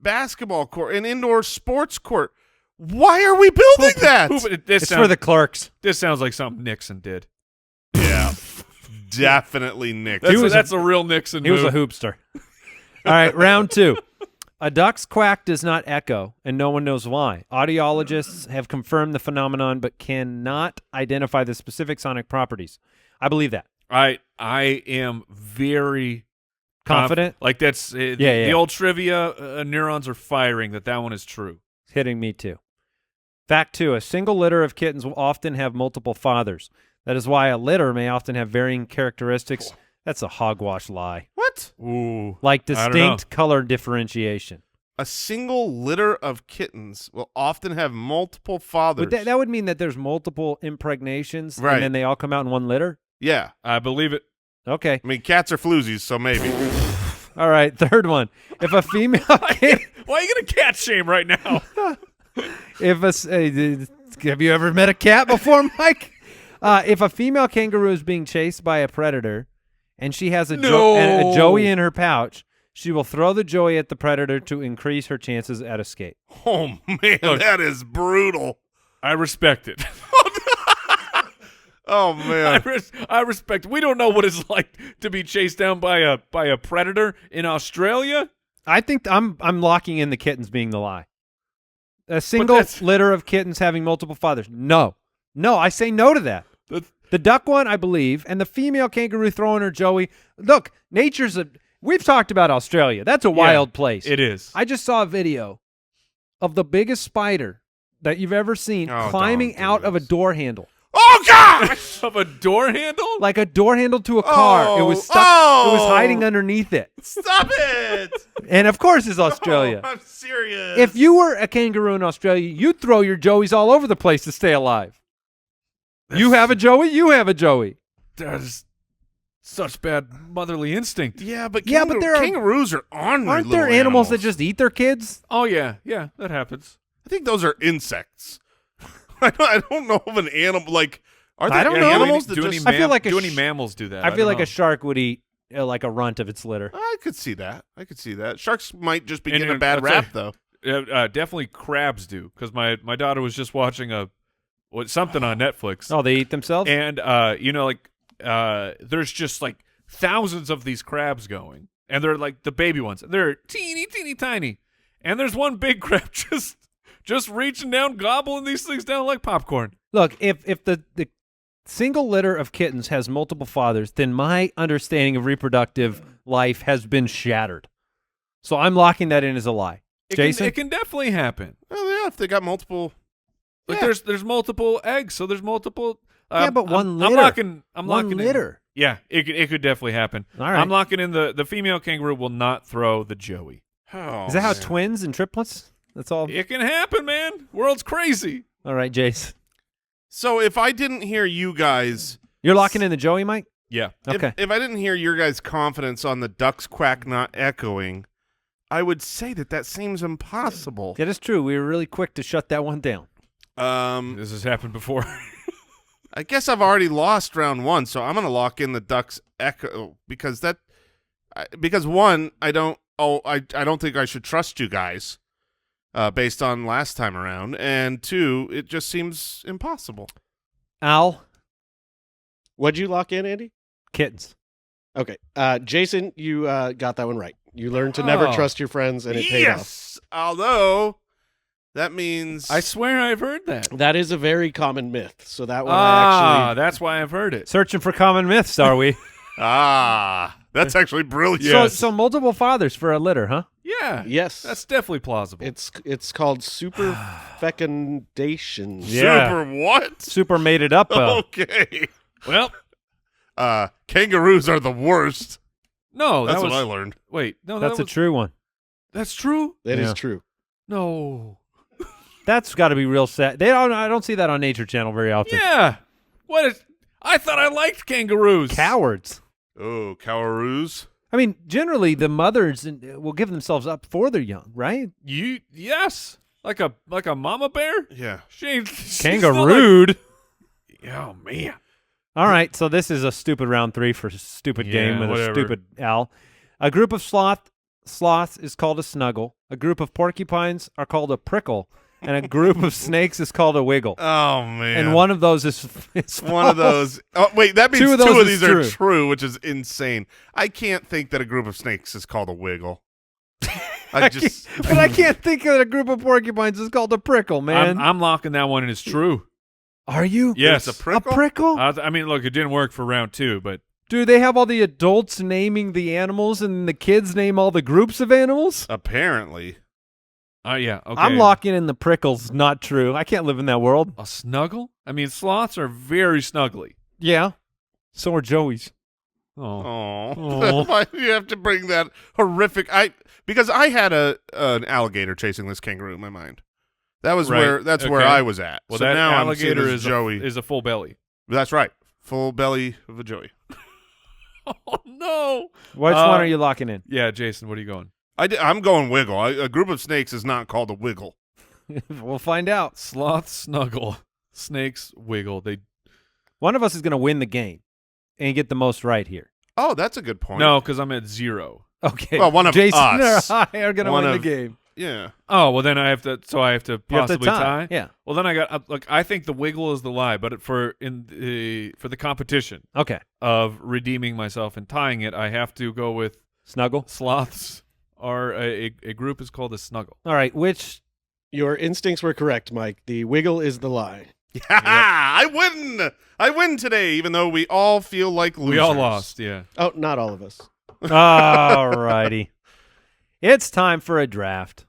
basketball court, an indoor sports court. Why are we building that? It's for the clerks. This sounds like something Nixon did. Yeah, definitely Nick. That's a real Nixon He was move. a hoopster. All right, round two. A duck's quack does not echo, and no one knows why. Audiologists have confirmed the phenomenon but cannot identify the specific sonic properties. I believe that. I am very Confident? Like that's Yeah. the old trivia neurons are firing that one is true. It's hitting me too. Fact two, a single litter of kittens will often have multiple fathers. That is why a litter may often have varying characteristics. That's a hogwash lie. What? Ooh. Like I don't know. distinct color differentiation. A single litter of kittens will often have multiple fathers. But that would mean that there's multiple impregnations Right. and then they all come out in one litter? Yeah. I believe it. Okay. I mean, cats are floozies, so maybe. All right, third one. If a female kitten, Why are you gonna cat shame right now? have you ever met a cat before, Mike? If a female kangaroo is being chased by a predator and she has a joey in her pouch, she will throw the joey at the predator to increase her chances at escape. Oh, man, that is brutal. I respect it. Oh, man. I respect. We don't know what it's like to be chased down by a predator in Australia. I think I'm locking in the kittens being the lie. A single that's- litter of kittens having multiple fathers. No, I say no to that. The duck one, I believe, and the female kangaroo throwing her joey. Look, we've talked about Australia. That's a wild place. It is. I just saw a video of the biggest spider that you've ever seen Oh, climbing don't do out of a this. door handle. Oh, gosh! Of a door handle? Like a door handle to a car. It was stuck. It was hiding underneath it. Stop it! And of course it's Australia. Oh, I'm serious. If you were a kangaroo in Australia, you'd throw your joeys all over the place to stay alive. You have a joey, you have a joey. There's such bad motherly instinct. Yeah, but Yeah, but there are- kangaroos are ornery Aren't there little animals that just eat their kids? Oh yeah, that happens. I think those are insects. I don't know of an animal like. Are there I don't know. animals do that any, just? I feel like do any mammals do that? I feel like don't a shark would eat like a runt of its litter. I could see that. Sharks might just be And- getting a and bad I'll rap, tell though. definitely crabs do, because my daughter was just watching something on Netflix. Oh, they eat themselves? And there's just like thousands of these crabs going, and they're like the baby ones. They're teeny tiny, and there's one big crab just reaching down, gobbling these things down like popcorn. Look, if the single litter of kittens has multiple fathers, then my understanding of reproductive life has been shattered. So I'm locking that in as a lie. Jason? It can definitely happen. Oh yeah, if they got multiple. Like Yeah. there's multiple eggs, so there's multiple. Yeah, but one litter. I'm One locking litter. In. Yeah, it could definitely happen. All right. I'm locking in the female kangaroo will not throw the joey. Oh, Is that how man. twins and triplets? That's all. It can happen, man. World's crazy. All right, Jace. So if I didn't hear you guys, You're locking in the Joey, Mike? Yeah. Okay. if I didn't hear your guys' confidence on the duck's quack not echoing, I would say that seems impossible. That is true. We were really quick to shut that one down. This has happened before. I guess I've already lost round 1, so I'm going to lock in the Ducks Echo because one, I don't think I should trust you guys based on last time around, and 2, it just seems impossible. Al, What'd you lock in, Andy? kittens. Okay. Jason, you got that one right. You learned to never Oh. trust your friends, and it paid off. Yes, although that means I swear I've heard that. That is a very common myth. So that one I actually. That's why I've heard it. Searching for common myths, are we? that's actually brilliant. So multiple fathers for a litter, huh? Yeah. Yes. That's definitely plausible. It's called superfecundation. Yeah. Super what? Super made it up. Okay. well, Kangaroos are the worst. no, That's that was, what I learned. Wait, no, That's that a was, true one. That's true? That is Yeah. true. No. That's got to be real sad. I don't see that on Nature Channel very often. Yeah. I thought I liked kangaroos. Cowards. Oh, Kangaroos. I mean, generally the mothers will give themselves up for their young, right? Yes. Like a mama bear? Yeah. She's Kangarooed. oh man. All right, so this is a stupid round 3 for stupid game with whatever. a stupid Al. A group of sloths is called a snuggle. A group of porcupines are called a prickle, and a group of snakes is called a wiggle. Oh man. And one of those is one of those. Oh wait, that means Two of two those of is these are true. true, which is insane. I can't think that a group of snakes is called a wiggle. I just. But I can't think that a group of porcupines is called a prickle, man. I'm locking that one in as true. Are you? Yes. It's a prickle? A prickle? I mean, look, it didn't work for round 2, but Do they have all the adults naming the animals and the kids name all the groups of animals? Apparently. yeah, okay. I'm locking in the prickles. Not true. I can't live in that world. A snuggle? I mean, sloths are very snuggly. Yeah. So are Joey's. Oh. Oh, why do you have to bring that horrific? Because I had an alligator chasing this kangaroo in my mind. That was Right. where where Okay. I was at. Well, so that now alligator I'm seeing is this Joey. a full belly. That's right, full belly of a Joey. Oh no! Which one are you locking in? Yeah, Jason, what are you going? I'm going wiggle. A group of snakes is not called a wiggle. We'll find out. Sloths snuggle, snakes wiggle. One of us is going to win the game and get the most right here. Oh, that's a good point. No, because I'm at 0. Okay. Well, one of Jason us. or I are going to One win of- the game. Yeah. Oh well, then I have to. So I have to You have to possibly tie. Yeah. Well, then I got. Look, I think the wiggle is the lie, but for the competition Okay. of redeeming myself and tying it, I have to go with Snuggle. sloths. Are a group is called a snuggle. All right. Which Your instincts were correct, Mike. The wiggle is the lie. I win. I win today, even though we all feel like losers. We all lost. Yeah. Oh, not all of us. All righty. It's time for a draft.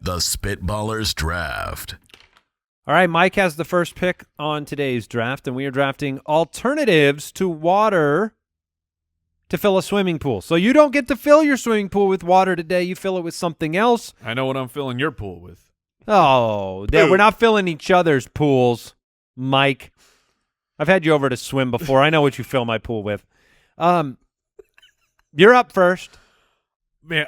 The Spitballers Draft. All right, Mike has the first pick on today's draft, and we are drafting alternatives to water to fill a swimming pool. So you don't get to fill your swimming pool with water today. You fill it with something else. I know what I'm filling your pool with. Oh, we're not filling each other's pools, Mike. I've had you over to swim before. I know what you fill my pool with. You're up first, Man,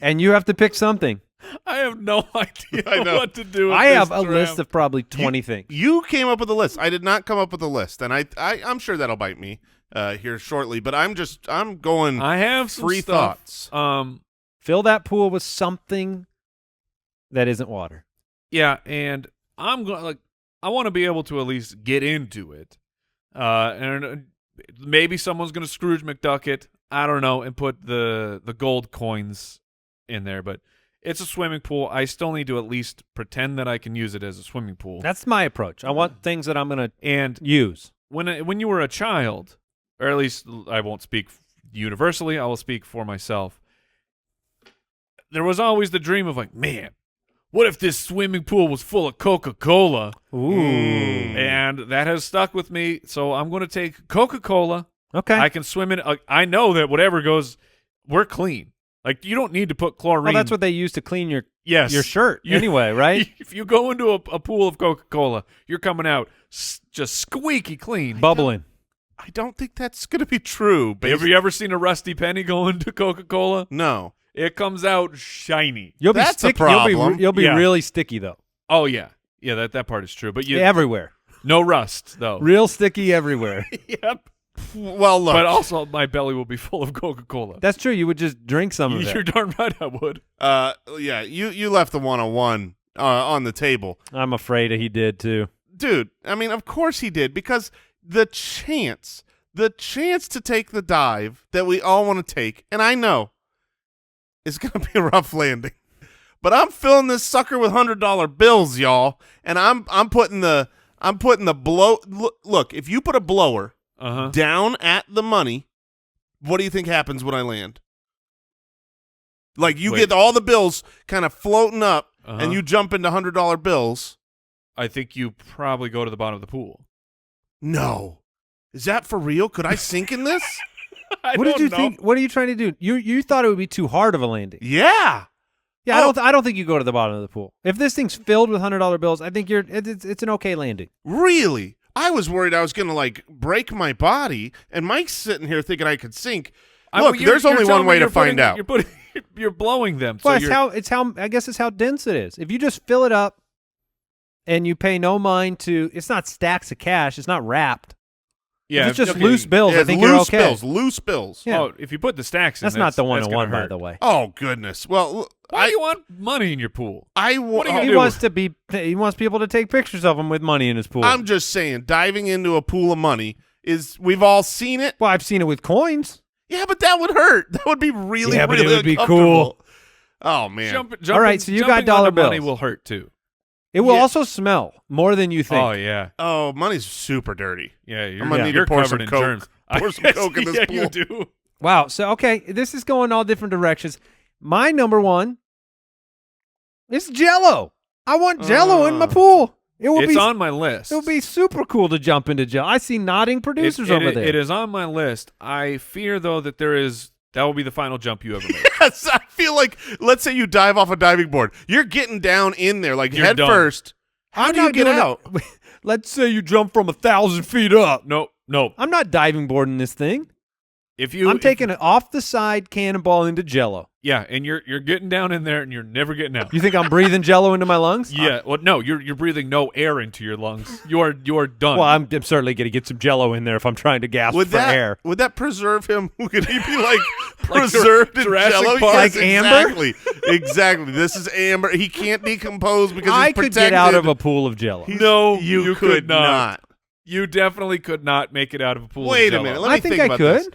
and you have to pick something. I have no idea I know. what to do with I this have a draft. list of probably 20 things. You came up with a list. I did not come up with a list, and I'm sure that'll bite me here shortly. But I'm going I have some free stuff. thoughts. Fill that pool with something that isn't water. Yeah, and I'm going I want to be able to at least get into it. And maybe someone's going to Scrooge McDuck it. I don't know, and put the gold coins in there, but it's a swimming pool. I still need to at least pretend that I can use it as a swimming pool. That's my approach. I want things that I'm going to and use. when you were a child, or at least I won't speak universally, I will speak for myself. There was always the dream of like, man, what if this swimming pool was full of Coca-Cola? Ooh. And that has stuck with me, so I'm going to take Coca-Cola. Okay. I can swim in it. I know that whatever goes, we're clean. Like, you don't need to put chlorine. well, that's what they use to clean your Yes. shirt You- anyway, right? If you go into a pool of Coca-Cola, you're coming out just squeaky clean. Bubbling. I don't think that's going to be true. Have you ever seen a rusty penny go into Coca-Cola? No. It comes out shiny. You'll be That's a sticky. problem. You'll be Yeah. really sticky though. Oh yeah, yeah. That part is true. But Everywhere. no rust though. Real sticky everywhere. Yep. Well, look. But also, my belly will be full of Coca-Cola. That's true. You would just drink some of it. You're darn right I would. Yeah, you left the 101 on the table. I'm afraid he did too. Dude, I mean, of course he did, because the chance to take the dive that we all want to take, and I know it's going to be a rough landing, but I'm filling this sucker with $100 bills, y'all, and I'm putting the blow. Look, if you put a blower down at the money, what do you think happens when I land? Like, you get all the bills kind of floating up, and you jump into $100 bills. I think you probably go to the bottom of the pool. No. Is that for real? Could I sink in this? What did you think? What are you trying to do? You thought it would be too hard of a landing. Yeah. Yeah, I don't think you go to the bottom of the pool. If this thing's filled with $100 bills, I think it's an okay landing. Really? I was worried I was going to, like, break my body, and Mike's sitting here thinking I could sink. Look, there's only one way to find out. You're blowing them. Well, So I guess it's how dense it is. If you just fill it up and you pay no mind to, it's not stacks of cash. It's not wrapped. yeah, If it's just okay. loose bills, Yeah, I think you're okay. Loose bills. Yeah. Oh, if you put the stacks in, That's not the that's gonna 101, by hurt. the way. Oh, goodness. Well, Why do you want money in your pool? What are you gonna He do? He wants people to take pictures of him with money in his pool. I'm just saying, diving into a pool of money we've all seen it. Well, I've seen it with coins. Yeah, but that would hurt. That would be really, Yeah, but it really would be uncomfortable. Oh, man. Jumping, All right, so you got jumping dollar onto money bills. will hurt too. It will Yeah. also smell more than you think. Oh yeah, Oh, money's super dirty. yeah. You're, I'm gonna need to you're pour covered some in Coke. germs. Pour some Coke in this yeah, pool. you do. Wow. So, okay, this is going all different directions. My number one is Jell-O. I want Jell-O in my pool. It's on my list. It would be super cool to jump into Jell-O. I see nodding producers over there. It is on my list. I fear though that that will be the final jump you ever make. Yes, I feel like, let's say you dive off a diving board. You're getting down in there, like, You're head done. first. How I'm do you not get doing it- out? Let's say you jump from 1,000 feet up. No. I'm not diving boarding this thing. I'm taking an off the side cannonball into Jell-O. Yeah, and you're getting down in there and you're never getting out. You think I'm breathing Jell-O into my lungs? Yeah. Well, no, you're breathing no air into your lungs. You're done. Well, I'm certainly going to get some Jell-O in there if I'm trying to gasp for air. Would that preserve him? Could he be like preserved in Jurassic Jell-O? Park? Yes, Like amber? Exactly. This is amber. He can't decompose because I he's could protected. get out of a pool of Jell-O. no, You could not. You definitely could not make it out of a pool. Wait of a Jell-O. minute. Let me I think think I about could. this.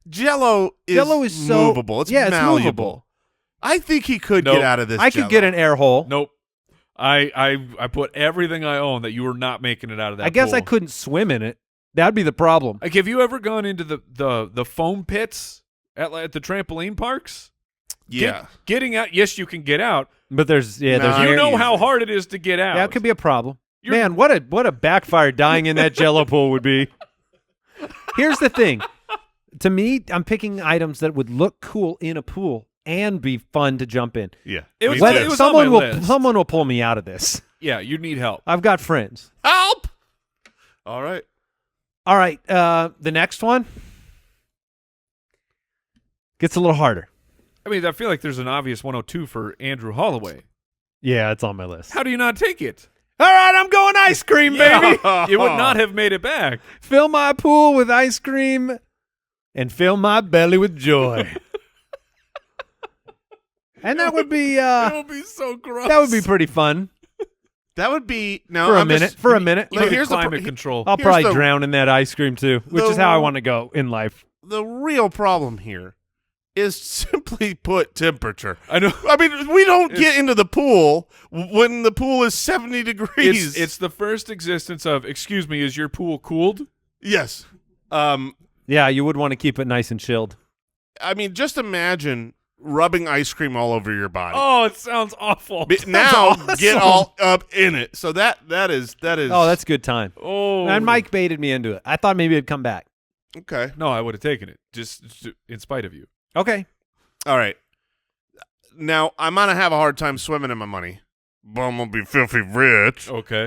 Jell-O is so movable. It's yeah, malleable. It's movable. I think he could Nope. get out of this. I could get an air hole. Nope. I put everything I own that you were not making it out of that. I guess I pool. couldn't swim in it. That'd be the problem. Like, have you ever gone into the foam pits at the trampoline parks? Yeah. Getting out. Yes, you can get out. But there's Nah, You air. know how hard it is to get out. Yeah, it could be a problem. You're- Man, what a backfire dying in that Jell-O pool would be. Here's the thing. To me, I'm picking items that would look cool in a pool and be fun to jump in. Yeah. It was- Me Whether too. it was on my list. someone will pull me out of this. Yeah, you need help. I've got friends. Help! All right. All right, the next one gets a little harder. I mean, I feel like there's an obvious 102 for Andrew Holloway. Yeah, it's on my list. How do you not take it? All right, I'm going ice cream, baby. You would not have made it back. Fill my pool with ice cream and fill my belly with joy. And that would be It would be so gross. that would be pretty fun That would be no for a I'm minute. just- For a minute, Like here's the climate pro- control. I'll here's probably the- drown in that ice cream too, which is how I want to go in life. The real problem here is simply put temperature. I know. I mean, we don't get into the pool when the pool is 70 degrees. It's the first existence of, excuse me, is your pool cooled? yes. Yeah, you would want to keep it nice and chilled. I mean, just imagine rubbing ice cream all over your body. Oh, it sounds awful. Now awesome. get all up in it. So that is. Oh, that's a good time. Oh. And Mike baited me into it. I thought maybe it'd come back. okay. No, I would have taken it, just in spite of you. Okay. All right. Now I'm gonna have a hard time swimming in my money, but I'm gonna be filthy rich. Okay.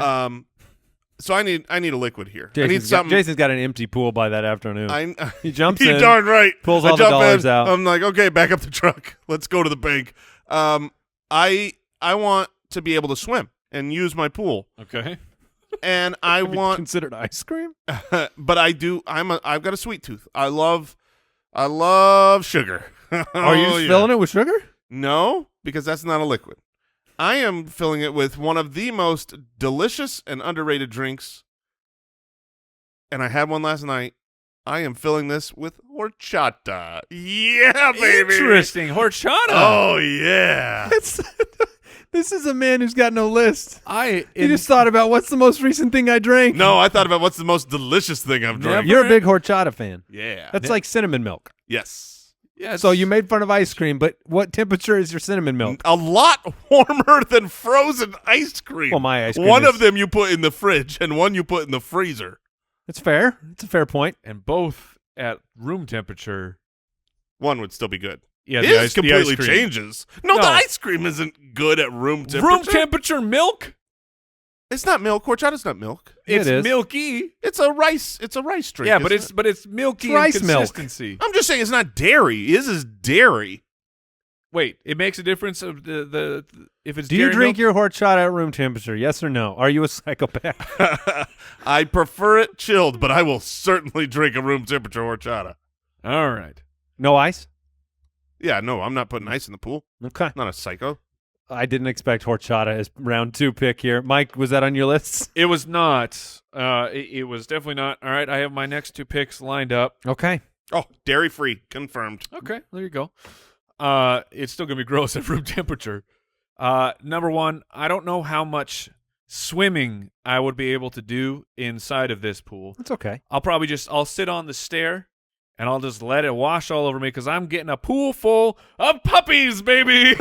So I need a liquid here. I need something. Jason's got an empty pool by that afternoon. He jumps You're in. darn right. Pulls I all the jump dollars in, out. I'm like, okay, back up the truck. Let's go to the bank. I want to be able to swim and use my pool. Okay. And I Have you want considered ice cream? but I do I've got a sweet tooth. I love sugar. Are you just filling it with sugar? No, because that's not a liquid. I am filling it with one of the most delicious and underrated drinks. And I had one last night. I am filling this with horchata. Yeah, baby. Interesting. Horchata. Oh, yeah. This is a man who's got no list. I He just thought about what's the most recent thing I drank. No, I thought about what's the most delicious thing I've drank. You're a big horchata fan. Yeah. That's like cinnamon milk. Yes. yeah, So you made fun of ice cream, but what temperature is your cinnamon milk? A lot warmer than frozen ice cream. Well, my ice cream One is- of them you put in the fridge and one you put in the freezer. It's fair. It's a fair point. and both at room temperature. One would still be good. Yeah, His the ice completely cream. changes. No, the No. ice cream isn't good at room temperature. Room temperature milk. It's not milk. Horchata's not milk. It's It is. milky. It's a rice drink. Yeah, but isn't it's milky It's rice in milk. consistency. I'm just saying it's not dairy. His is dairy. Wait, it makes a difference of the if it's Do you dairy drink milk? your horchata at room temperature? Yes or no? Are you a psychopath? I prefer it chilled, but I will certainly drink a room temperature horchata. All right. No ice? Yeah, no, I'm not putting ice in the pool. Okay. I'm not a psycho. I didn't expect horchata as round 2 pick here. Mike, was that on your list? It was not. It was definitely not. All right, I have my next 2 picks lined up. Okay. Oh, dairy-free. Confirmed. Okay, there you go. It's still gonna be gross at room temperature. Number 1, I don't know how much swimming I would be able to do inside of this pool. That's okay. I'll sit on the stair and I'll just let it wash all over me because I'm getting a pool full of puppies, baby.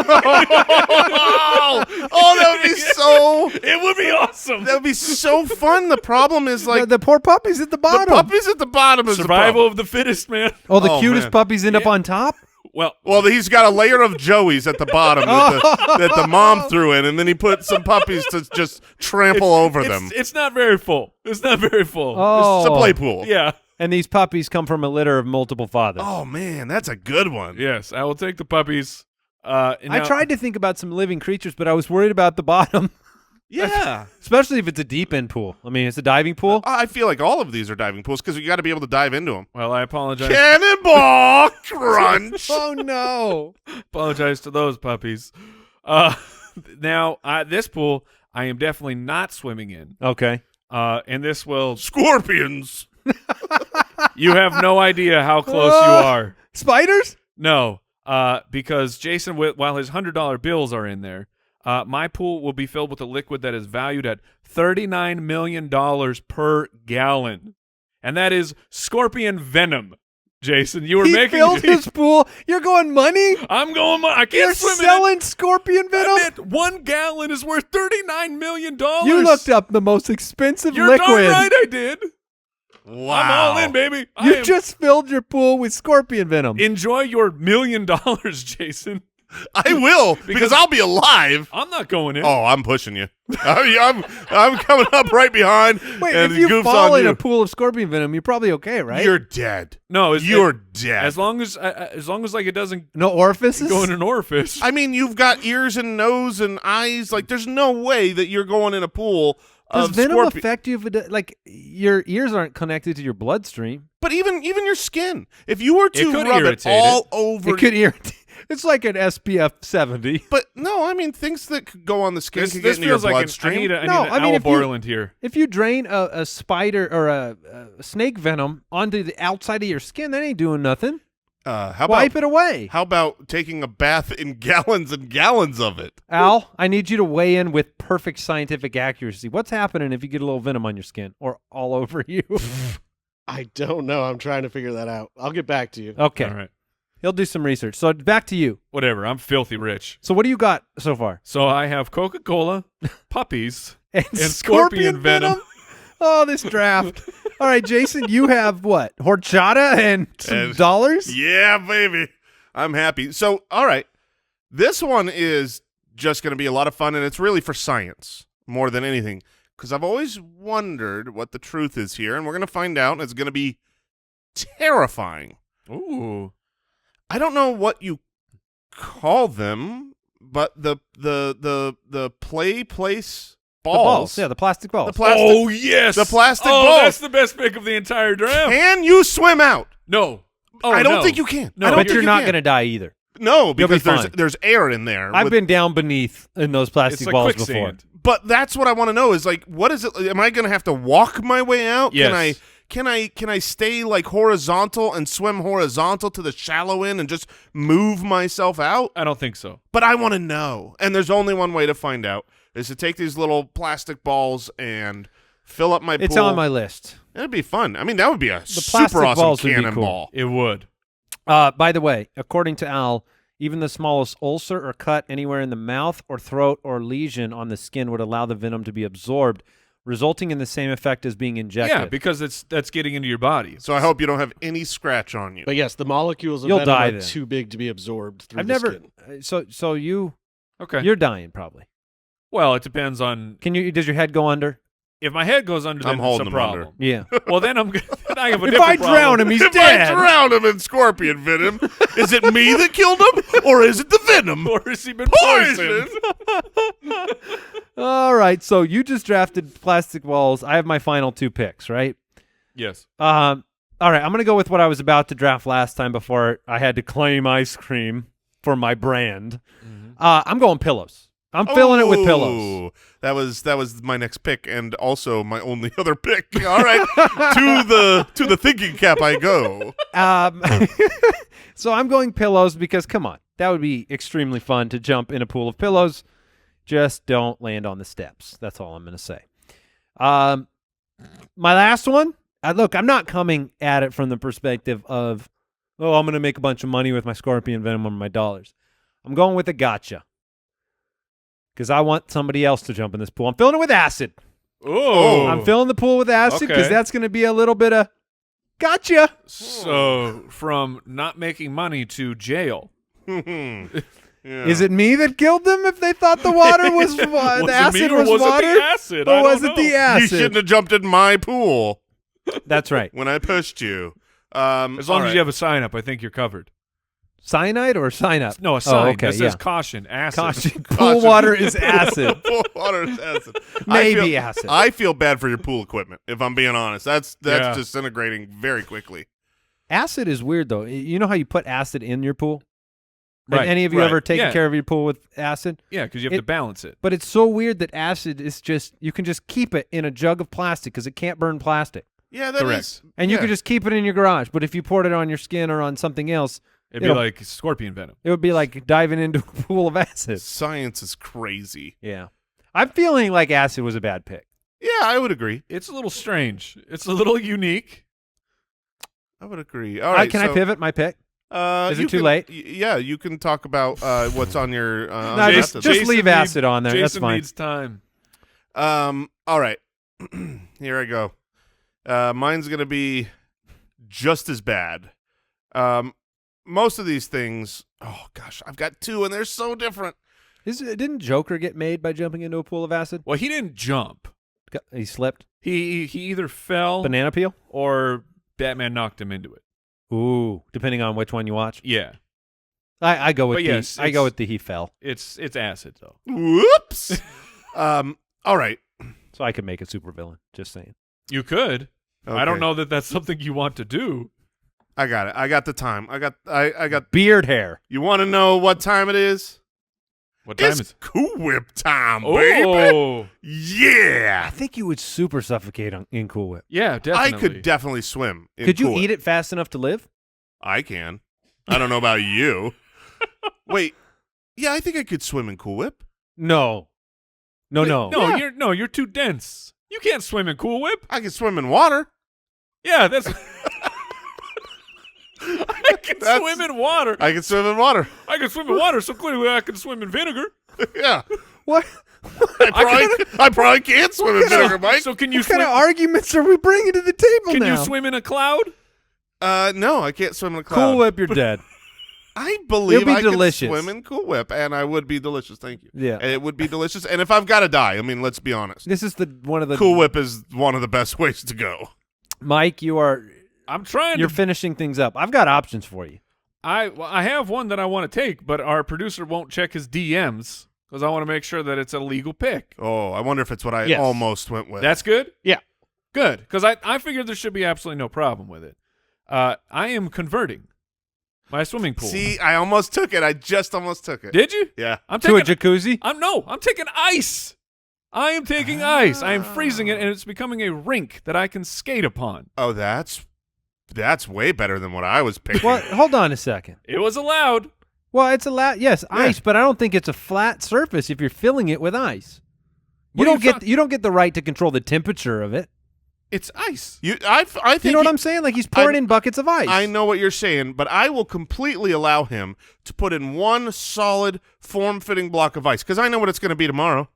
Oh, that would be so. It would be awesome. That would be so fun. The problem is like the poor puppies at the the bottom. puppies at the bottom is the Survival problem. of the fittest, man. Oh, the Oh, cutest man. puppies end up on top? Well, Well, he's got a layer of Joeys at the bottom that the mom threw in, and then he put some puppies to just trample over them. it's not very full. It's not very full. Oh. It's a play pool. Yeah. And these puppies come from a litter of multiple fathers. Oh man, that's a good one. Yes, I will take the puppies. And I now- tried to think about some living creatures, but I was worried about the bottom, Yeah. especially if it's a deep end pool. I mean, it's a diving pool. I feel like all of these are diving pools because you got to be able to dive into them. Well, I apologize. Cannonball crunch. Oh, no. Apologize to those puppies. Now, this pool, I am definitely not swimming in. Okay. And this will. Scorpions. You have no idea how close you are. Spiders? No, because Jason, while his $100 bills are in there, my pool will be filled with a liquid that is valued at $39 million per gallon, and that is scorpion venom. Jason, you were He making filled his pool. You're going money? I'm going. I can't You're swim selling scorpion in it. venom? I meant 1 gallon is worth $39 million. You looked up the most expensive You're liquid. darn right, I did. Wow. I'm all in, baby. I You am- just filled your pool with scorpion venom. enjoy your $1 million, Jason. I will because I'll be alive. I'm not going in. Oh, I'm pushing you. I'm coming up right behind. Wait, and if you Goof's fall on in you. a pool of scorpion venom, you're probably okay, right? You're dead. No, You're dead. as long as like it doesn't no orifices? go in an orifice. I mean, you've got ears and nose and eyes. Like, there's no way that you're going in a pool Does of venom scorpion. affect you if it like your ears aren't connected to your bloodstream? But even your skin. If you were to could rub it irritate all over, It could irritate. It's like an SPF 70. But no, I mean things that could go on the skin this could get into your feels like I bloodstream. need an No, I mean, Owl if you- Borland here. If you drain a spider or a snake venom onto the outside of your skin, that ain't doing nothing. How Wipe about it away. how about taking a bath in gallons and gallons of it? Al, I need you to weigh in with perfect scientific accuracy. What's happening if you get a little venom on your skin or all over you? I don't know. I'm trying to figure that out. I'll get back to you. Okay. All right. He'll do some research. So back to you. Whatever. I'm filthy rich. So what do you got so far? So I have Coca-Cola, puppies, And, scorpion venom. Oh, this draft. All right, Jason, you have what? Horchata and some And- dollars? Yeah, baby. I'm happy. So, all right. This one is just going to be a lot of fun, and it's really for science more than anything. because I've always wondered what the truth is here, and we're going to find out, and it's going to be terrifying. Ooh. I don't know what you call them, but the play place balls. The balls, yeah, the plastic balls. The plastic, Oh, yes. the plastic oh, balls. that's the best pick of the entire draft. Can you swim out? No. Oh, I don't no. think you can. No, I don't but think you're you not can. going to die either. No, You'll be because fine. there's air in there. I've with- been down beneath in those plastic It's like balls quicksand. before. But that's what I want to know is like, what is it? Am I going to have to walk my way out? Yes. Can I stay like horizontal and swim horizontal to the shallow end and just move myself out? I don't think so. But I want to know. And there's only one way to find out is to take these little plastic balls and fill up my It's pool. on my list. It'd be fun. I mean, that would be a plastic super awesome balls would be cool. cannonball. It would. By the way, according to Al, even the smallest ulcer or cut anywhere in the mouth or throat or lesion on the skin would allow the venom to be absorbed, resulting in the same effect as being injected. Yeah, because that's getting into your body. So I hope you don't have any scratch on you. But yes, the molecules of You'll venom die are then. too big to be absorbed through I've the never. skin. So Okay. you're dying probably. Well, it depends on Does your head go under? if my head goes under. I'm Then holding it's a him under. problem. Yeah. Well, then I have a If different I problem. drown him, he's if dead. I drown him in scorpion venom, is it me that killed him, or is it the venom? Or has he been Poison! poisoned? All right. So you just drafted plastic balls. I have my final two picks, right? Yes. All right. I'm gonna go with what I was about to draft last time before I had to claim ice cream for my brand. I'm going pillows. I'm filling it with pillows. Ooh, That was my next pick, and also my only other pick. All right, to the thinking cap I go. So I'm going pillows because, come on, that would be extremely fun to jump in a pool of pillows. Just don't land on the steps. That's all I'm going to say. My last one, look, I'm not coming at it from the perspective of, oh, I'm going to make a bunch of money with my scorpion venom on my dollars. I'm going with a gotcha because I want somebody else to jump in this pool. I'm filling it with acid. Oh. I'm filling the pool with acid because Okay. that's going to be a little bit of gotcha. So from not making money to jail. Yeah. Is it me that killed them if they thought the water was the Was it acid me or was was water? it the acid? Or I was don't it the know. You acid? shouldn't have jumped in my pool That's right. when I pushed you. As long as you have a sign up, I think you're covered. Cyanide or sign up? No, a sign okay, that says yeah. caution, acid. Caution. Pool water is acid. Pool water is acid. Maybe acid. I feel bad for your pool equipment, if I'm being honest. That's Yeah. disintegrating very quickly. Acid is weird, though. You know how you put acid in your pool? Have Right, any of you right. ever taken Yeah. care of your pool with acid? Yeah, because you have to balance it. But it's so weird that acid is just, you can just keep it in a jug of plastic because it can't burn plastic. Yeah, that is. Correct. And you yeah. can just keep it in your garage. But if you poured it on your skin or on something else, It'd be It'll- like scorpion venom. it would be like diving into a pool of acid. Science is crazy. Yeah. I'm feeling like acid was a bad pick. Yeah, I would agree. It's a little strange. It's a little unique. I would agree. All right, Can I pivot my pick? Is it too late? Yeah, you can talk about what's on your. No, just Jason leave needs- acid on there. That's Jason fine. needs time. All right. Here I go. Mine's gonna be just as bad. Most of these things. Oh gosh, I've got two, and they're so different. Didn't Joker get made by jumping into a pool of acid? Well, he didn't jump. He slipped. He either fell Banana peel? or Batman knocked him into it. Ooh, depending on which one you watch. Yeah, I go with But yes, I go it's- with the he fell. it's acid though. Whoops. All right. So I could make a supervillain. Just saying. You could. I don't Okay. know that that's something you want to do. I got it. I got the time. I got. Beard hair. You want to know what time it is? What time It's is it? Cool Whip time, baby. Oh, I Yeah. think you would super suffocate in Cool Whip. yeah, definitely. I could definitely swim. In Could you Cool Whip. eat it fast enough to live? I can. I don't know about you. Wait. Yeah, I think I could swim in Cool Whip. No. No, Wait, no. No, you're too dense. You can't swim in Cool Whip. I can swim in water. Yeah, that's. I can That's- swim in water. I can swim in water. I can swim in water, so clearly I can swim in vinegar. Yeah. What? I probably can't swim in vinegar, Mike. So can you What swim? kind of arguments are we bringing to the table Can now? you swim in a cloud? No, I can't swim in a cloud. Cool Whip, you're dead. I believe It'll be I could delicious. swim in Cool Whip, and I would be delicious. Thank you. Yeah. And it would be delicious. And if I've got to die, I mean, let's be honest. This is one of the Cool Whip is one of the best ways to go. Mike, you're You're finishing things up. I've got options for you. I have one that I want to take, but our producer won't check his DMs because I want to make sure that it's a legal pick. Oh, I wonder if it's what I Yes. almost went with. That's good? Yeah. Good, because I figured there should be absolutely no problem with it. I am converting my swimming pool. See, I almost took it. I just almost took it. Did you? Yeah. I'm To a taking jacuzzi? I'm taking ice. I am taking ice. I am freezing it, and it's becoming a rink that I can skate upon. Oh, that's way better than what I was picking. Well, hold on a second. It was allowed. Well, it's allowed. Yes, ice, but I don't think it's a flat surface if you're filling it with ice. You What are don't you get the right to control the temperature of it. It's ice. I think You know what I'm saying? Like he's pouring in buckets of ice. I know what you're saying, but I will completely allow him to put in one solid, form-fitting block of ice because I know what it's going to be tomorrow.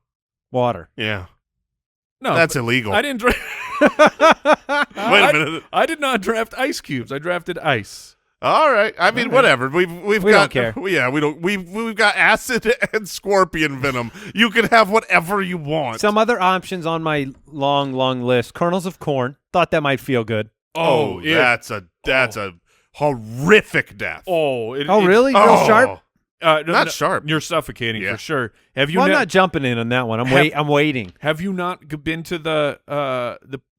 Water. Yeah. No, That's but illegal. I didn't draft. Wait a minute. I did not draft ice cubes. I drafted ice. All right. I mean, whatever. We've We got don't care. Yeah, we don't. We've got acid and scorpion venom. You can have whatever you want. Some other options on my long list. Kernels of corn. Thought that might feel good. Oh, that's a horrific death. Oh, Really? Real Oh. sharp? Not sharp. You're suffocating Yeah. for sure. Have you? Well, I'm ne- not jumping in on that one. I'm waiting. Have you not been to the?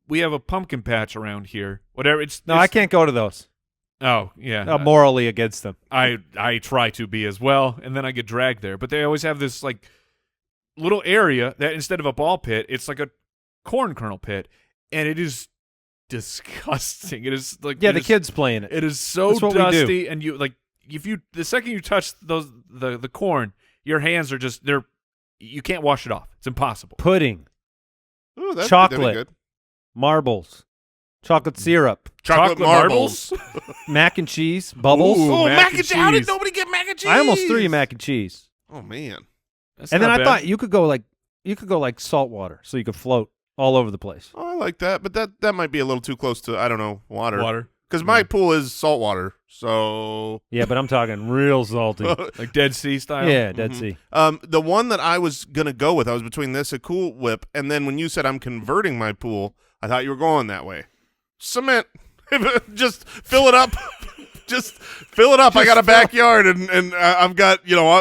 We have a pumpkin patch around here. Whatever. No, I can't go to those. Oh yeah. I'm morally against them. I try to be as well, and then I get dragged there. But they always have this like little area that instead of a ball pit, it's like a corn kernel pit, and it is disgusting. It is like Yeah, the kids playing it. It is so That's what we do. dusty, and you like the second you touch the corn, your hands are just you can't wash it off. It's impossible. Pudding, Ooh, that'd be chocolate, good. marbles, chocolate syrup, Chocolate marbles. mac and cheese, bubbles. Ooh, Oh, mac mac and and cheese. How did cheese. nobody get mac and cheese? I almost threw you mac and cheese. Oh, man. That's And then not I bad. thought you could go like salt water, so you could float all over the place. Oh, I like that, but that might be a little too close to, I don't know, water. water Because my pool is salt water, so... Yeah, but I'm talking real salty. like Dead Sea style. Yeah, Dead Sea. The one that I was going to go with, I was between this and Cool Whip, and then when you said I'm converting my pool, I thought you were going that way. Cement. Just fill it up. Just fill it up. I got a backyard, and I've got,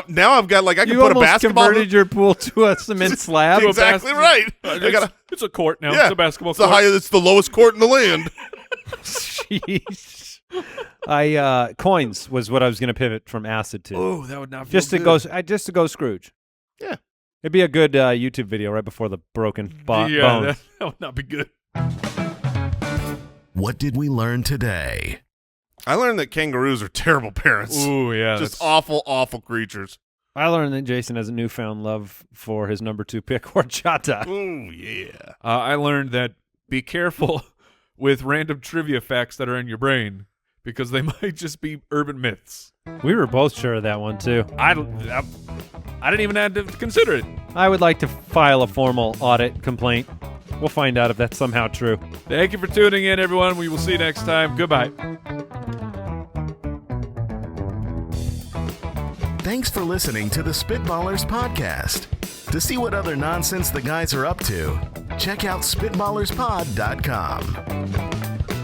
now I've got, like, I can You put a almost basketball. converted your pool to a cement slab. Exactly right. I got It's a court now. yeah, It's a basketball it's the court. it's the lowest court in the land. Jeez. Coins was what I was going to pivot from acid to. Oh, that would not feel Just to good. go Scrooge. Yeah. It'd be a good YouTube video right before the broken bones. that would not be good. What did we learn today? I learned that kangaroos are terrible parents. Ooh, yeah. Just that's- awful, awful creatures. I learned that Jason has a newfound love for his number 2 pick, horchata. Ooh, yeah. I learned that be careful with random trivia facts that are in your brain because they might just be urban myths. We were both sure of that one, too. I didn't even have to consider it. I would like to file a formal audit complaint. We'll find out if that's somehow true. Thank you for tuning in, everyone. We will see you next time. Goodbye. Thanks for listening to the Spitballers podcast. To see what other nonsense the guys are up to, check out SpitballersPod.com.